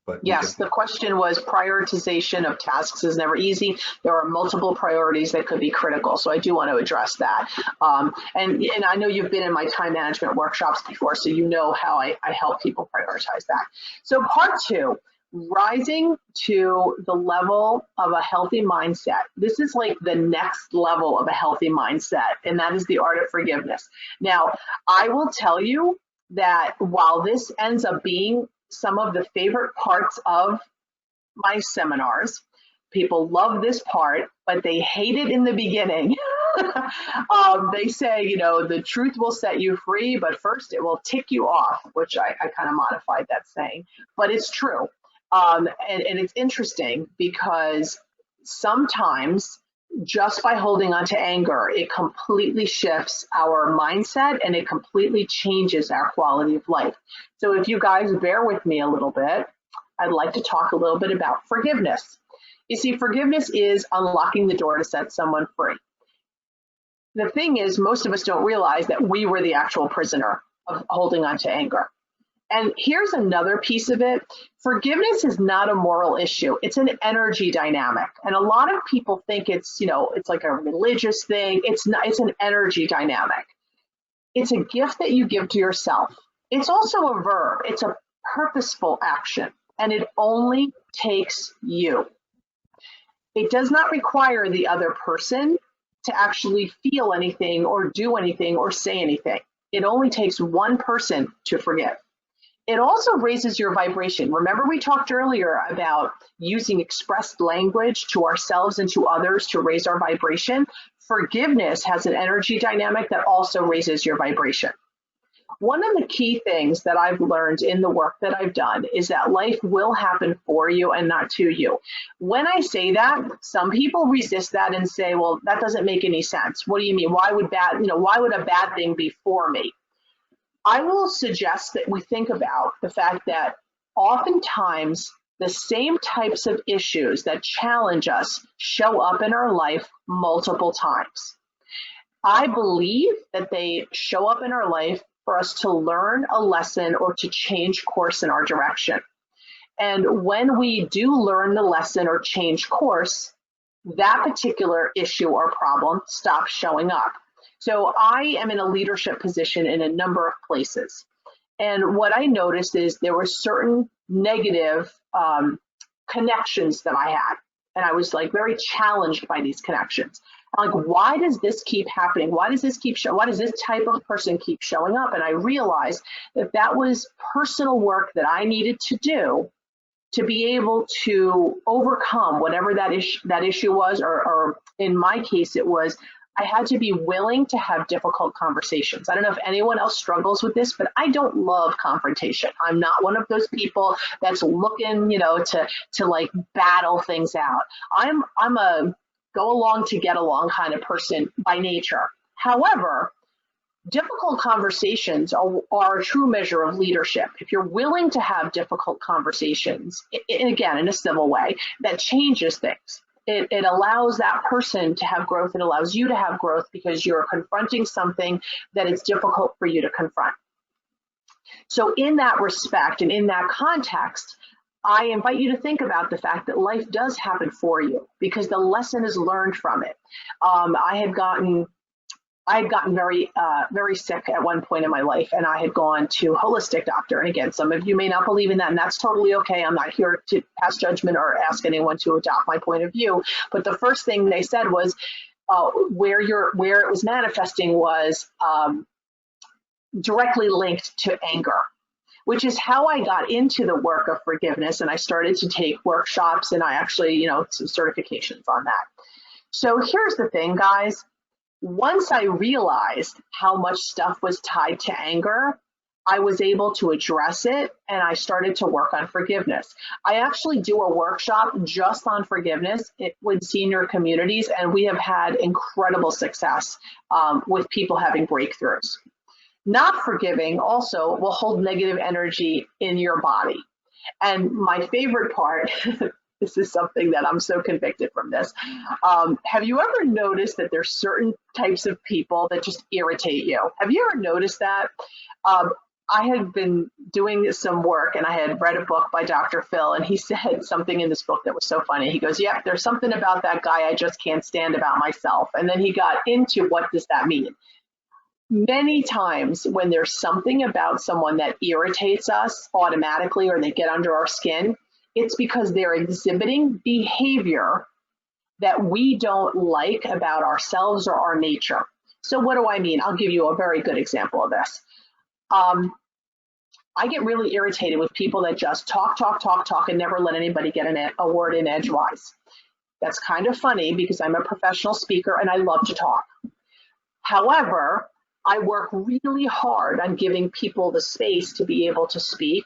But yes, the question was prioritization of tasks is never easy. There are multiple priorities that could be critical. So I do want to address that. And I know you've been in my time management workshops before, so you know how I help people prioritize that. So part two, rising to the level of a healthy mindset. This is like the next level of a healthy mindset, and that is the art of forgiveness. Now, I will tell you that while this ends up being some of the favorite parts of my seminars, people love this part, but they hate it in the beginning. They say, the truth will set you free, but first it will tick you off, which I kind of modified that saying, but it's true. And it's interesting because sometimes just by holding on to anger, it completely shifts our mindset and it completely changes our quality of life. So if you guys bear with me a little bit, I'd like to talk a little bit about forgiveness. You see, forgiveness is unlocking the door to set someone free. The thing is, most of us don't realize that we were the actual prisoner of holding on to anger. And here's another piece of it. Forgiveness is not a moral issue. It's an energy dynamic. And a lot of people think it's, it's like a religious thing. It's not, it's an energy dynamic. It's a gift that you give to yourself. It's also a verb. It's a purposeful action, and it only takes you. It does not require the other person to actually feel anything or do anything or say anything. It only takes one person to forgive. It also raises your vibration. Remember, we talked earlier about using expressed language to ourselves and to others to raise our vibration. Forgiveness has an energy dynamic that also raises your vibration. One of the key things that I've learned in the work that I've done is that life will happen for you and not to you. When I say that, some people resist that and say, well, that doesn't make any sense. What do you mean? Why would a bad thing be for me? I will suggest that we think about the fact that oftentimes the same types of issues that challenge us show up in our life multiple times. I believe that they show up in our life for us to learn a lesson or to change course in our direction. And when we do learn the lesson or change course, that particular issue or problem stops showing up. So I am in a leadership position in a number of places. And what I noticed is there were certain negative connections that I had. And I was like very challenged by these connections. I'm like, why does this keep happening? Why does this why does this type of person keep showing up? And I realized that that was personal work that I needed to do to be able to overcome whatever that issue was, or in my case, it was I had to be willing to have difficult conversations. I don't know if anyone else struggles with this, but I don't love confrontation. I'm not one of those people that's looking, to like battle things out. I'm a go along to get along kind of person by nature. However, difficult conversations are a true measure of leadership. If you're willing to have difficult conversations, and again, in a civil way, that changes things. It allows that person to have growth. It allows you to have growth because you're confronting something that it's difficult for you to confront. So in that respect and in that context, I invite you to think about the fact that life does happen for you because the lesson is learned from it. I had gotten very, very sick at one point in my life, and I had gone to a holistic doctor. And again, some of you may not believe in that, and that's totally okay. I'm not here to pass judgment or ask anyone to adopt my point of view. But the first thing they said was where it was manifesting was directly linked to anger, which is how I got into the work of forgiveness. And I started to take workshops, and I actually, some certifications on that. So here's the thing, guys. Once I realized how much stuff was tied to anger, I was able to address it, and I started to work on forgiveness. I actually do a workshop just on forgiveness with senior communities, and we have had incredible success with people having breakthroughs. Not forgiving also will hold negative energy in your body. And my favorite part, this is something that I'm so convicted from this. Have you ever noticed that there's certain types of people that just irritate you? Have you ever noticed that? I had been doing some work, and I had read a book by Dr. Phil, and he said something in this book that was so funny. He goes, yeah, there's something about that guy I just can't stand about myself. And then he got into what does that mean? Many times when there's something about someone that irritates us automatically or they get under our skin, it's because they're exhibiting behavior that we don't like about ourselves or our nature. So what do I mean? I'll give you a very good example of this. I get really irritated with people that just talk, and never let anybody get a word in edgewise. That's kind of funny because I'm a professional speaker and I love to talk. However, I work really hard on giving people the space to be able to speak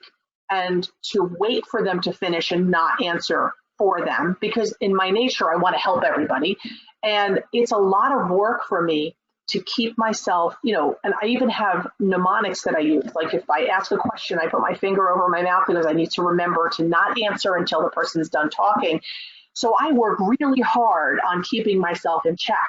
and to wait for them to finish and not answer for them, because in my nature, I want to help everybody. And it's a lot of work for me to keep myself, and I even have mnemonics that I use. Like if I ask a question, I put my finger over my mouth because I need to remember to not answer until the person's done talking. So I work really hard on keeping myself in check.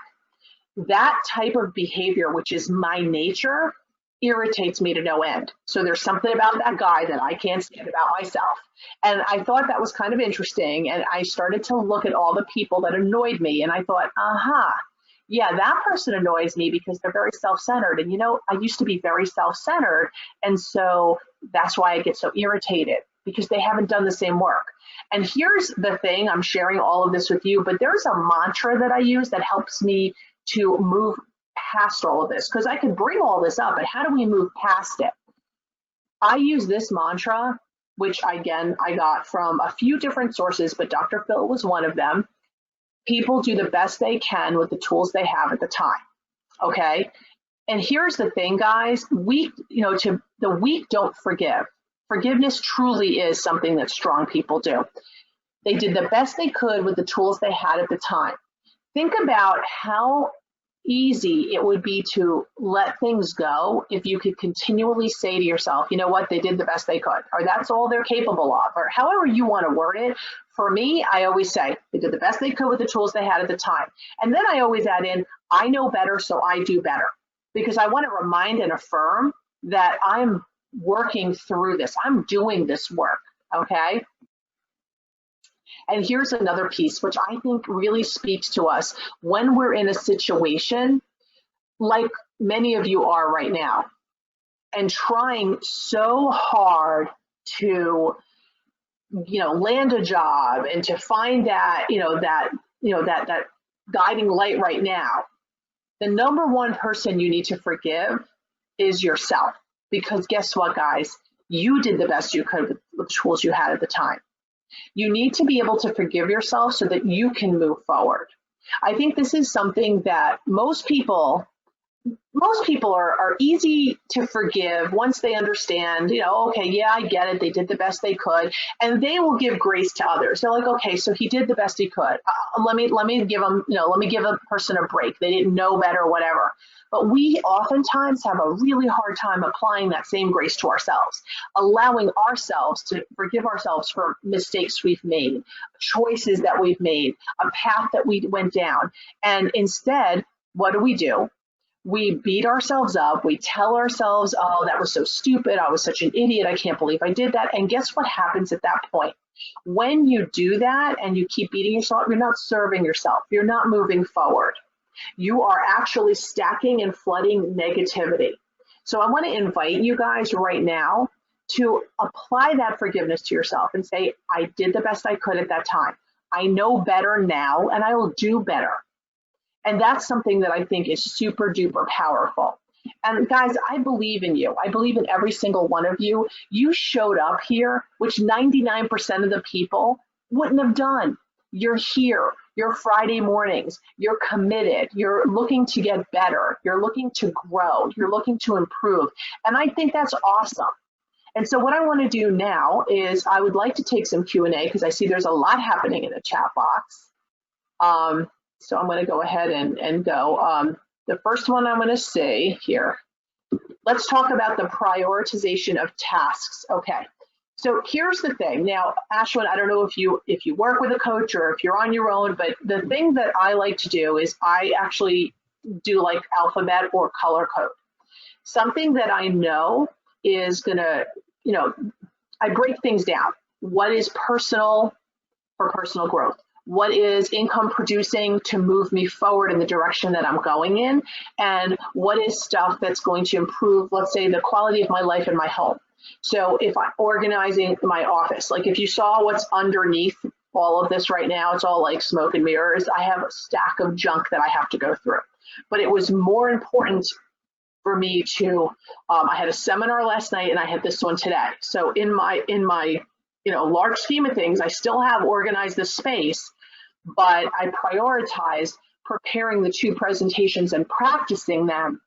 That type of behavior, which is my nature, irritates me to no end. So there's something about that guy that I can't stand about myself. And I thought that was kind of interesting. And I started to look at all the people that annoyed me. And I thought, yeah, that person annoys me because they're very self-centered. And I used to be very self-centered. And so that's why I get so irritated, because they haven't done the same work. And here's the thing, I'm sharing all of this with you, but there's a mantra that I use that helps me to move past all of this, because I could bring all this up, but how do we move past it? I use this mantra, which again, I got from a few different sources, but Dr. Phil was one of them. People do the best they can with the tools they have at the time. Okay. And here's the thing, guys, the weak don't forgive. Forgiveness truly is something that strong people do. They did the best they could with the tools they had at the time. Think about how easy it would be to let things go if you could continually say to yourself, you know what, they did the best they could, or that's all they're capable of, or however you want to word it. For me, I always say they did the best they could with the tools they had at the time. And then I always add in, I know better, so I do better, because I want to remind and affirm that I'm working through this. I'm doing this work, okay? And here's another piece, which I think really speaks to us when we're in a situation like many of you are right now, and trying so hard to land a job and to find that, that guiding light right now, the number one person you need to forgive is yourself. Because guess what, guys? You did the best you could with the tools you had at the time. You need to be able to forgive yourself so that you can move forward. I think this is something that most people are easy to forgive once they understand, okay, yeah, I get it. They did the best they could, and they will give grace to others. They're like, okay, so he did the best he could. Let me give him, let me give a person a break. They didn't know better, whatever. But we oftentimes have a really hard time applying that same grace to ourselves, allowing ourselves to forgive ourselves for mistakes we've made, choices that we've made, a path that we went down. And instead, what do? We beat ourselves up. We tell ourselves, oh, that was so stupid. I was such an idiot. I can't believe I did that. And guess what happens at that point? When you do that and you keep beating yourself, you're not serving yourself. You're not moving forward. You are actually stacking and flooding negativity. So I want to invite you guys right now to apply that forgiveness to yourself and say, I did the best I could at that time. I know better now and I will do better. And that's something that I think is super duper powerful. And guys, I believe in you. I believe in every single one of you. You showed up here, which 99% of the people wouldn't have done. You're here. You're Friday mornings. You're committed. You're looking to get better. You're looking to grow. You're looking to improve. And I think that's awesome. And so what I want to do now is I would like to take some Q&A because I see there's a lot happening in the chat box. So I'm going to go ahead and go. The first one I'm going to say here, let's talk about the prioritization of tasks. Okay, so here's the thing. Now, Ashwin, I don't know if you work with a coach or if you're on your own, but the thing that I like to do is I actually do like alphabet or color code. Something that I know is going to, I break things down. What is personal for personal growth? What is income producing to move me forward in the direction that I'm going in? And what is stuff that's going to improve, let's say, the quality of my life in my home? So if I'm organizing my office, like if you saw what's underneath all of this right now, it's all like smoke and mirrors. I have a stack of junk that I have to go through. But it was more important for me to, I had a seminar last night and I had this one today. So in my large scheme of things, I still have organized this space, but I prioritized preparing the 2 presentations and practicing them.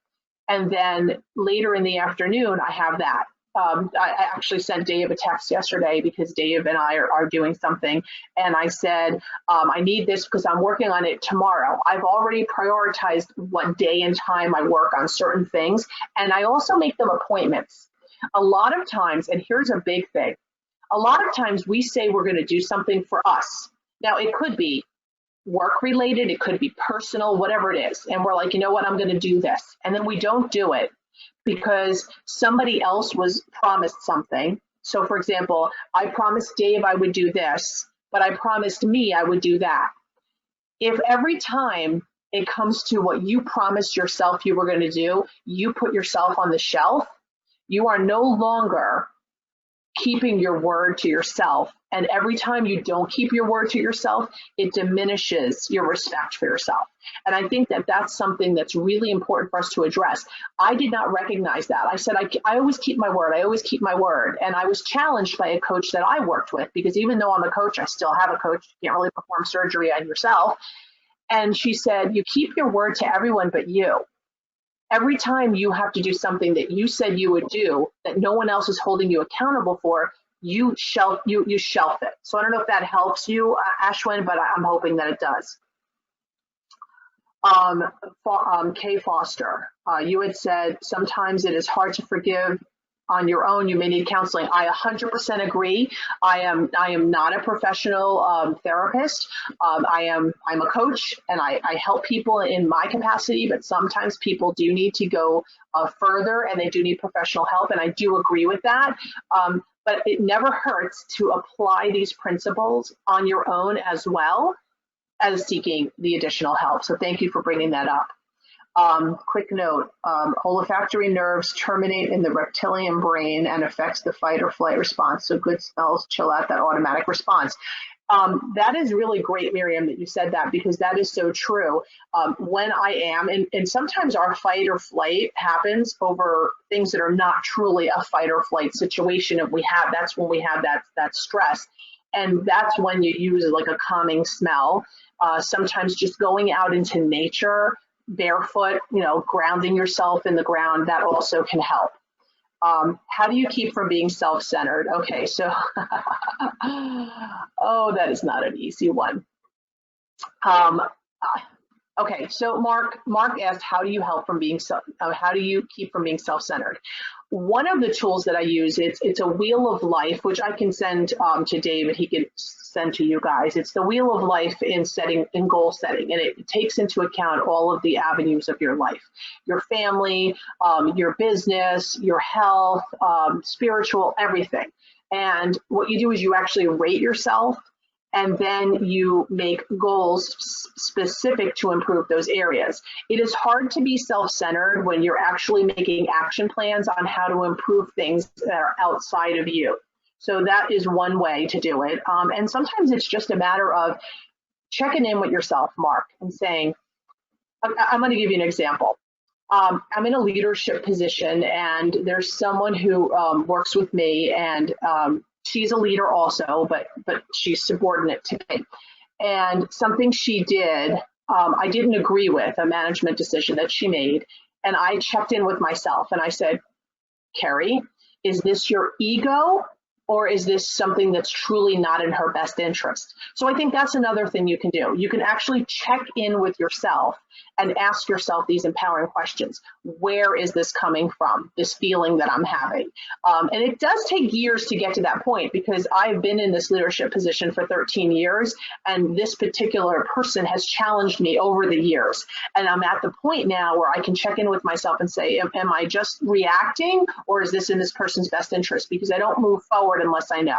And then later in the afternoon, I have that. I actually sent Dave a text yesterday because Dave and I are doing something. And I said, I need this because I'm working on it tomorrow. I've already prioritized what day and time I work on certain things. And I also make them appointments. A lot of times, and here's a big thing, a lot of times we say we're going to do something for us. Now, it could be work related, it could be personal, whatever it is. And we're like, you know what, I'm going to do this. And then we don't do it because somebody else was promised something. So for example, I promised Dave I would do this, but I promised me I would do that. If every time it comes to what you promised yourself you were going to do, you put yourself on the shelf, you are no longer keeping your word to yourself. And every time you don't keep your word to yourself, it diminishes your respect for yourself. And I think that that's something that's really important for us to address. I did not recognize that. I said, I always keep my word. I always keep my word. And I was challenged by a coach that I worked with, because even though I'm a coach, I still have a coach. You can't really perform surgery on yourself. And she said, you keep your word to everyone but you. Every time you have to do something that you said you would do that no one else is holding you accountable for, you shelf it. So I don't know if that helps you, Ashwin, but I'm hoping that it does. Kay Foster, you had said sometimes it is hard to forgive on your own. You may need counseling. I 100% agree. I am not a professional therapist. I'm a coach, and I help people in my capacity, but sometimes people do need to go further, and they do need professional help, and I do agree with that. But it never hurts to apply these principles on your own as well as seeking the additional help. So thank you for bringing that up. Quick note, olfactory nerves terminate in the reptilian brain and affects the fight or flight response. So good smells chill out that automatic response. That is really great, Miriam, that you said that, because that is so true. When I am, and sometimes our fight or flight happens over things that are not truly a fight or flight situation. If we have, that's when we have that stress. And that's when you use like a calming smell. Sometimes just going out into nature, barefoot, grounding yourself in the ground, that also can help. How do you keep from being self-centered? Okay, so, oh, that is not an easy one. Okay, so Mark asked, how do you keep from being self-centered? One of the tools that I use, it's a wheel of life, which I can send to David. He can send to you guys. It's the wheel of life in goal setting, and it takes into account all of the avenues of your life, your family, your business, your health, spiritual, everything. And what you do is you actually rate yourself, and then you make goals specific to improve those areas. It is hard to be self-centered when you're actually making action plans on how to improve things that are outside of you. So that is one way to do it. And sometimes it's just a matter of checking in with yourself, Mark, and saying, I'm going to give you an example. I'm in a leadership position, and there's someone who works with me, and she's a leader also, but she's subordinate to me. And something she did, I didn't agree with, a management decision that she made. And I checked in with myself and I said, Keri, is this your ego, or is this something that's truly not in her best interest? So I think that's another thing you can do. You can actually check in with yourself and ask yourself these empowering questions. Where is this coming from, this feeling that I'm having? And it does take years to get to that point, because I've been in this leadership position for 13 years, and this particular person has challenged me over the years. And I'm at the point now where I can check in with myself and say, am I just reacting, or is this in this person's best interest? Because I don't move forward unless I know.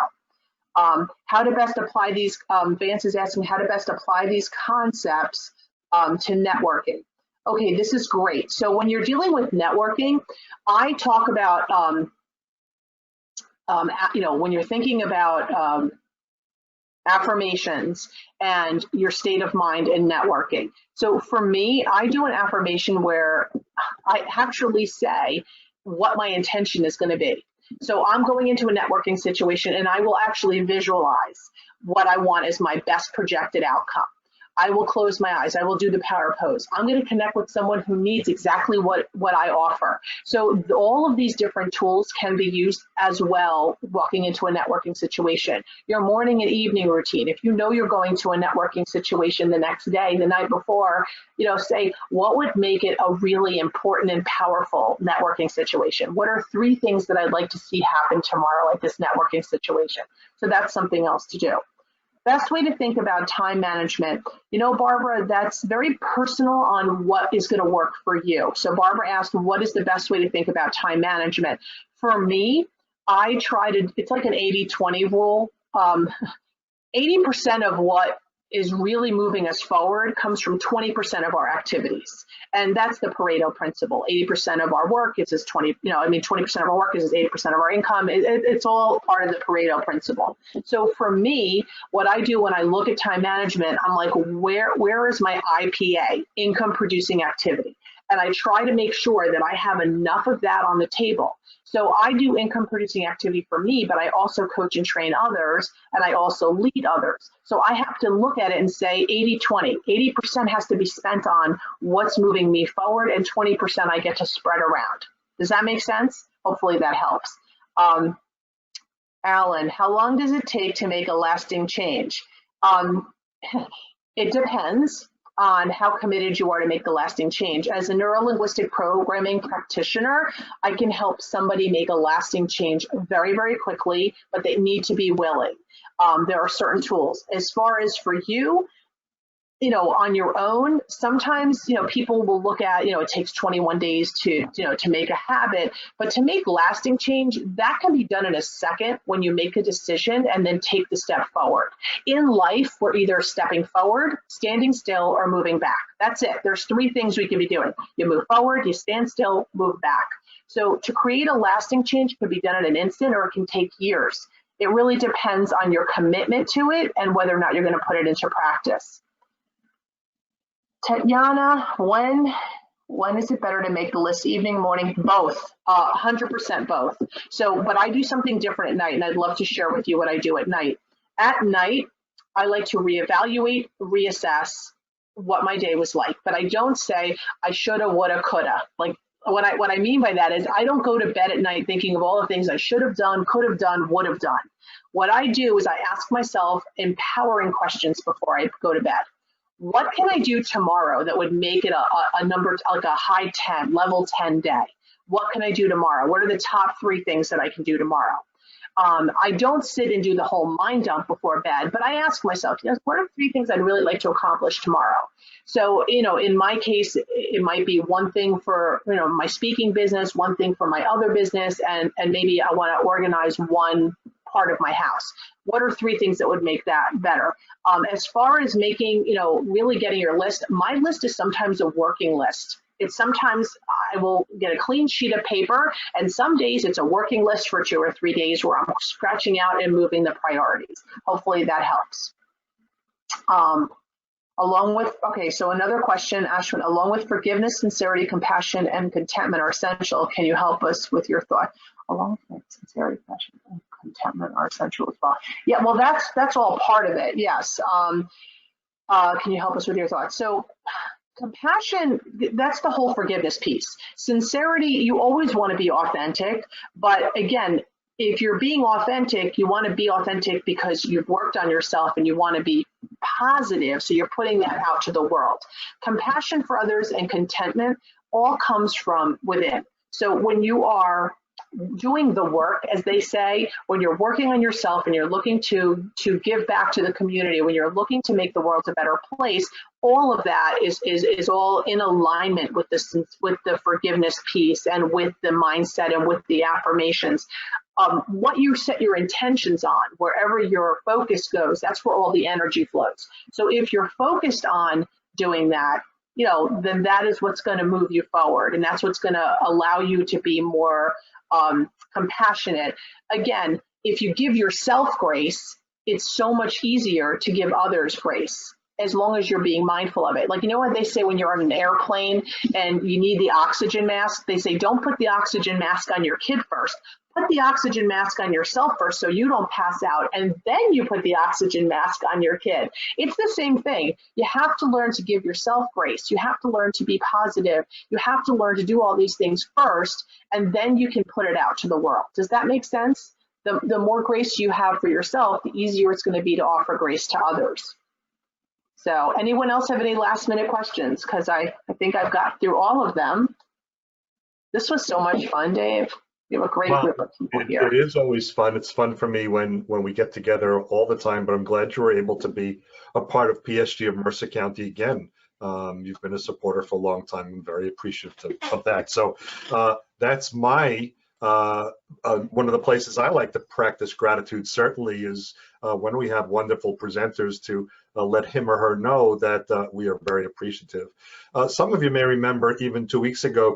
How to best apply these, Vance is asking how to best apply these concepts to networking. Okay, this is great. So when you're dealing with networking, I talk about, when you're thinking about affirmations and your state of mind in networking. So for me, I do an affirmation where I actually say what my intention is going to be. So I'm going into a networking situation, and I will actually visualize what I want as my best projected outcome. I will close my eyes. I will do the power pose. I'm going to connect with someone who needs exactly what I offer. So all of these different tools can be used as well walking into a networking situation. Your morning and evening routine. If you know you're going to a networking situation the next day, the night before, say, what would make it a really important and powerful networking situation? What are 3 things that I'd like to see happen tomorrow at this networking situation? So that's something else to do. Best way to think about time management. Barbara, that's very personal on what is going to work for you. So Barbara asked, what is the best way to think about time management? For me, I try to, it's like an 80-20 rule. 80% of what is really moving us forward comes from 20% of our activities. And that's the Pareto principle. 80% of our work is 20% of our work is 80% of our income. It's all part of the Pareto principle. So for me, what I do when I look at time management, I'm like, where is my IPA, income producing activity? And I try to make sure that I have enough of that on the table. So I do income producing activity for me, but I also coach and train others, and I also lead others. So I have to look at it and say 80-20. 80% has to be spent on what's moving me forward, and 20% I get to spread around. Does that make sense? Hopefully that helps. Alan, how long does it take to make a lasting change? It depends on how committed you are to make the lasting change. As a neuro-linguistic programming practitioner, I can help somebody make a lasting change very, very quickly, but they need to be willing. There are certain tools. As far as for you, on your own, sometimes, people will look at, it takes 21 days to make a habit, but to make lasting change, that can be done in a second when you make a decision and then take the step forward. In life, we're either stepping forward, standing still, or moving back. That's it. There's three things we can be doing. You move forward, you stand still, move back. So to create a lasting change can be done in an instant, or it can take years. It really depends on your commitment to it and whether or not you're going to put it into practice. Tatiana, when is it better to make the list? Evening, morning? Both. 100% both. So, but I do something different at night, and I'd love to share with you what I do at night. At night, I like to reevaluate, reassess what my day was like, but I don't say I shoulda, woulda, coulda. Like what I mean by that is I don't go to bed at night thinking of all the things I should have done, could have done, would have done. What I do is I ask myself empowering questions before I go to bed. What can I do tomorrow that would make it a number, like a high 10, level 10 day? What can I do tomorrow? What are the top 3 things that I can do tomorrow? I don't sit and do the whole mind dump before bed, but I ask myself, what are 3 things I'd really like to accomplish tomorrow? So, in my case, it might be one thing for, my speaking business, one thing for my other business, and maybe I want to organize one part of my house. What are 3 things that would make that better? As far as making, really getting your list, my list is sometimes a working list. It's sometimes I will get a clean sheet of paper, and some days it's a working list for 2 or 3 days where I'm scratching out and moving the priorities. Hopefully that helps. So another question, Ashwin, along with forgiveness, sincerity, compassion, and contentment are essential. Can you help us with your thought? Along with sincerity, compassion, and contentment are essential as well. Yeah, well, that's all part of it. Yes. Can you help us with your thoughts? So compassion, that's the whole forgiveness piece. Sincerity, you always want to be authentic, but again, if you're being authentic, you want to be authentic because you've worked on yourself and you want to be positive, so you're putting that out to the world. Compassion for others and contentment all comes from within. So when you are doing the work, as they say, when you're working on yourself and you're looking to give back to the community, when you're looking to make the world a better place, all of that is all in alignment with the forgiveness piece and with the mindset and with the affirmations. What you set your intentions on, wherever your focus goes, that's where all the energy flows. So if you're focused on doing that, then that is what's going to move you forward, and that's what's going to allow you to be more compassionate. Again, if you give yourself grace, it's so much easier to give others grace, as long as you're being mindful of it. Like, what they say when you're on an airplane and you need the oxygen mask? They say, don't put the oxygen mask on your kid first. Put the oxygen mask on yourself first so you don't pass out, and then you put the oxygen mask on your kid. It's the same thing. You have to learn to give yourself grace. You have to learn to be positive. You have to learn to do all these things first, and then you can put it out to the world. Does that make sense? The more grace you have for yourself, the easier it's going to be to offer grace to others. So anyone else have any last minute questions? Because I think I've got through all of them. This was so much fun, Dave. You have a great group of people here. It is always fun. It's fun for me when we get together all the time, but I'm glad you were able to be a part of PSG of Mercer County again. You've been a supporter for a long time. I'm very appreciative of that. So that's my one of the places I like to practice gratitude, certainly, is when we have wonderful presenters to let him or her know that we are very appreciative. Some of you may remember even 2 weeks ago,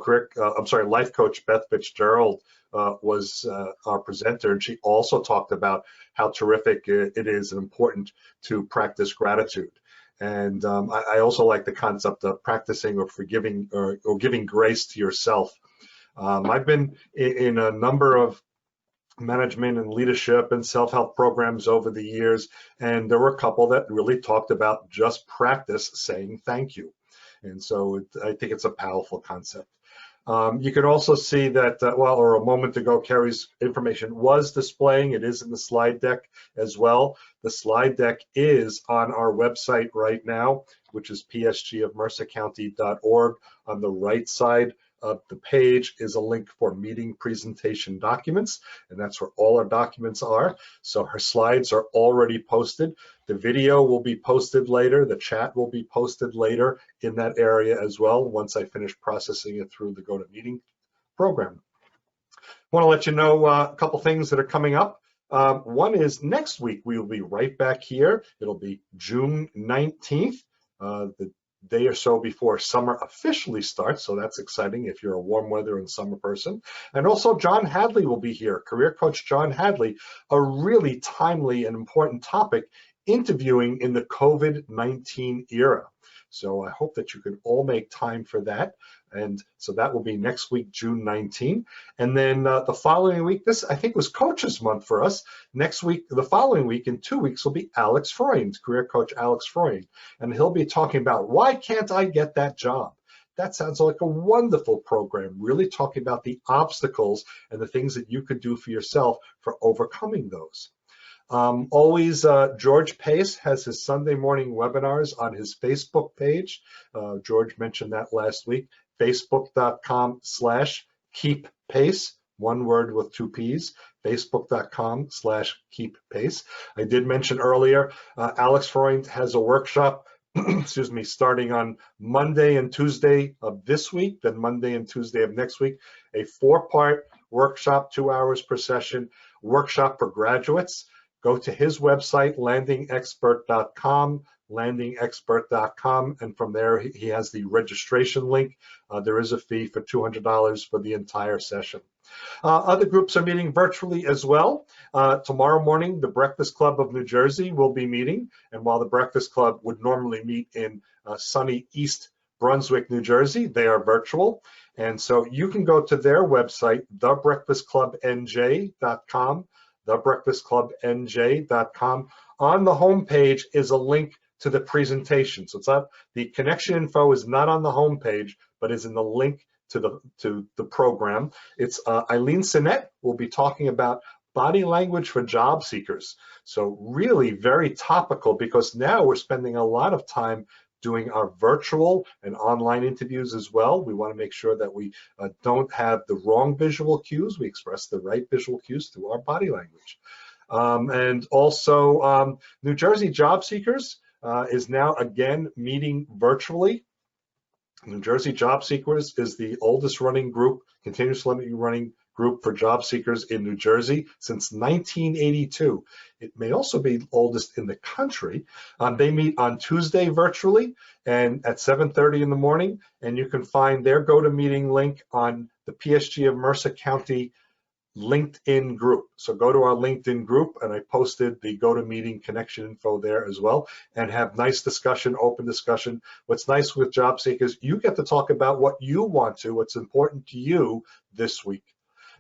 life coach Beth Fitzgerald was our presenter, and she also talked about how terrific it is and important to practice gratitude. And I also like the concept of practicing or forgiving or giving grace to yourself. I've been in a number of management and leadership and self-help programs over the years, and there were a couple that really talked about just practice saying thank you. And so I think it's a powerful concept. You can also see that, a moment ago, Keri's information was displaying. It is in the slide deck as well. The slide deck is on our website right now, which is psgofmercercounty.org. On the right side, of the page is a link for meeting presentation documents, and that's where all our documents are. So her slides are already posted. The video will be posted later. The chat will be posted later in that area as well once I finish processing it through the GoToMeeting program. I want to let you know a couple things that are coming up. One is next week we will be right back here. It'll be June 19th, the day or so before summer officially starts, so that's exciting if you're a warm weather and summer person. And also John Hadley will be here, career coach John Hadley, a really timely and important topic, interviewing in the COVID-19 era. So I hope that you can all make time for that. And so that will be next week, June 19. And then the following week, this I think was Coaches Month for us. Next week, the following week, in 2 weeks, will be Alex Freund, career coach Alex Freund. And he'll be talking about, why can't I get that job? That sounds like a wonderful program, really talking about the obstacles and the things that you could do for yourself for overcoming those. George Pace has his Sunday morning webinars on his Facebook page. George mentioned that last week, facebook.com/keeppace, one word with 2 P's, facebook.com/keeppace. I did mention earlier, Alex Freund has a workshop, excuse me, starting on Monday and Tuesday of this week, then Monday and Tuesday of next week, a 4-part workshop, 2 hours per session, workshop for graduates. Go to his website, landingexpert.com, landingexpert.com, and from there he has the registration link. There is a fee for $200 for the entire session. Other groups are meeting virtually as well. Tomorrow morning, the Breakfast Club of New Jersey will be meeting, and while the Breakfast Club would normally meet in sunny East Brunswick, New Jersey, they are virtual. And so you can go to their website, thebreakfastclubnj.com, thebreakfastclubnj.com. On the home page is a link to the presentation. So it's not, the connection info is not on the home page, but is in the link to the program. It's Eileen Sinet will be talking about body language for job seekers. So really very topical, because now we're spending a lot of time doing our virtual and online interviews as well. We want to make sure that we don't have the wrong visual cues. We express the right visual cues through our body language. And also New Jersey Job Seekers is now again meeting virtually. New Jersey Job Seekers is the oldest running group, continuously running group for job seekers in New Jersey since 1982. It may also be the oldest in the country. They meet on Tuesday virtually and at 7:30 in the morning, and you can find their GoToMeeting link on the PSG of Mercer County LinkedIn group. So go to our LinkedIn group, and I posted the GoToMeeting connection info there as well, and have nice discussion, open discussion. What's nice with job seekers, you get to talk about what you want to, what's important to you this week.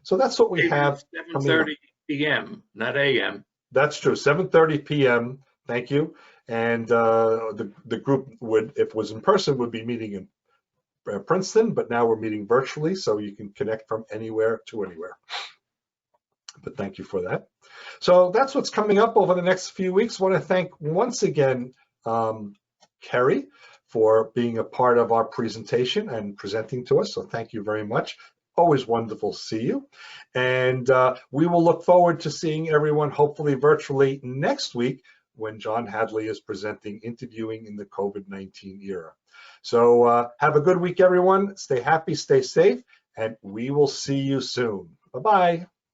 So that's what we have. 7:30 p.m., not a.m. That's true, 7:30 p.m. Thank you. And the group would, if it was in person, would be meeting in Princeton, but now we're meeting virtually, so you can connect from anywhere to anywhere. But thank you for that. So that's what's coming up over the next few weeks. I want to thank once again Keri for being a part of our presentation and presenting to us. So thank you very much. Always wonderful to see you. And we will look forward to seeing everyone hopefully virtually next week when John Hadley is presenting interviewing in the COVID-19 era. So have a good week, everyone. Stay happy, stay safe, and we will see you soon. Bye-bye.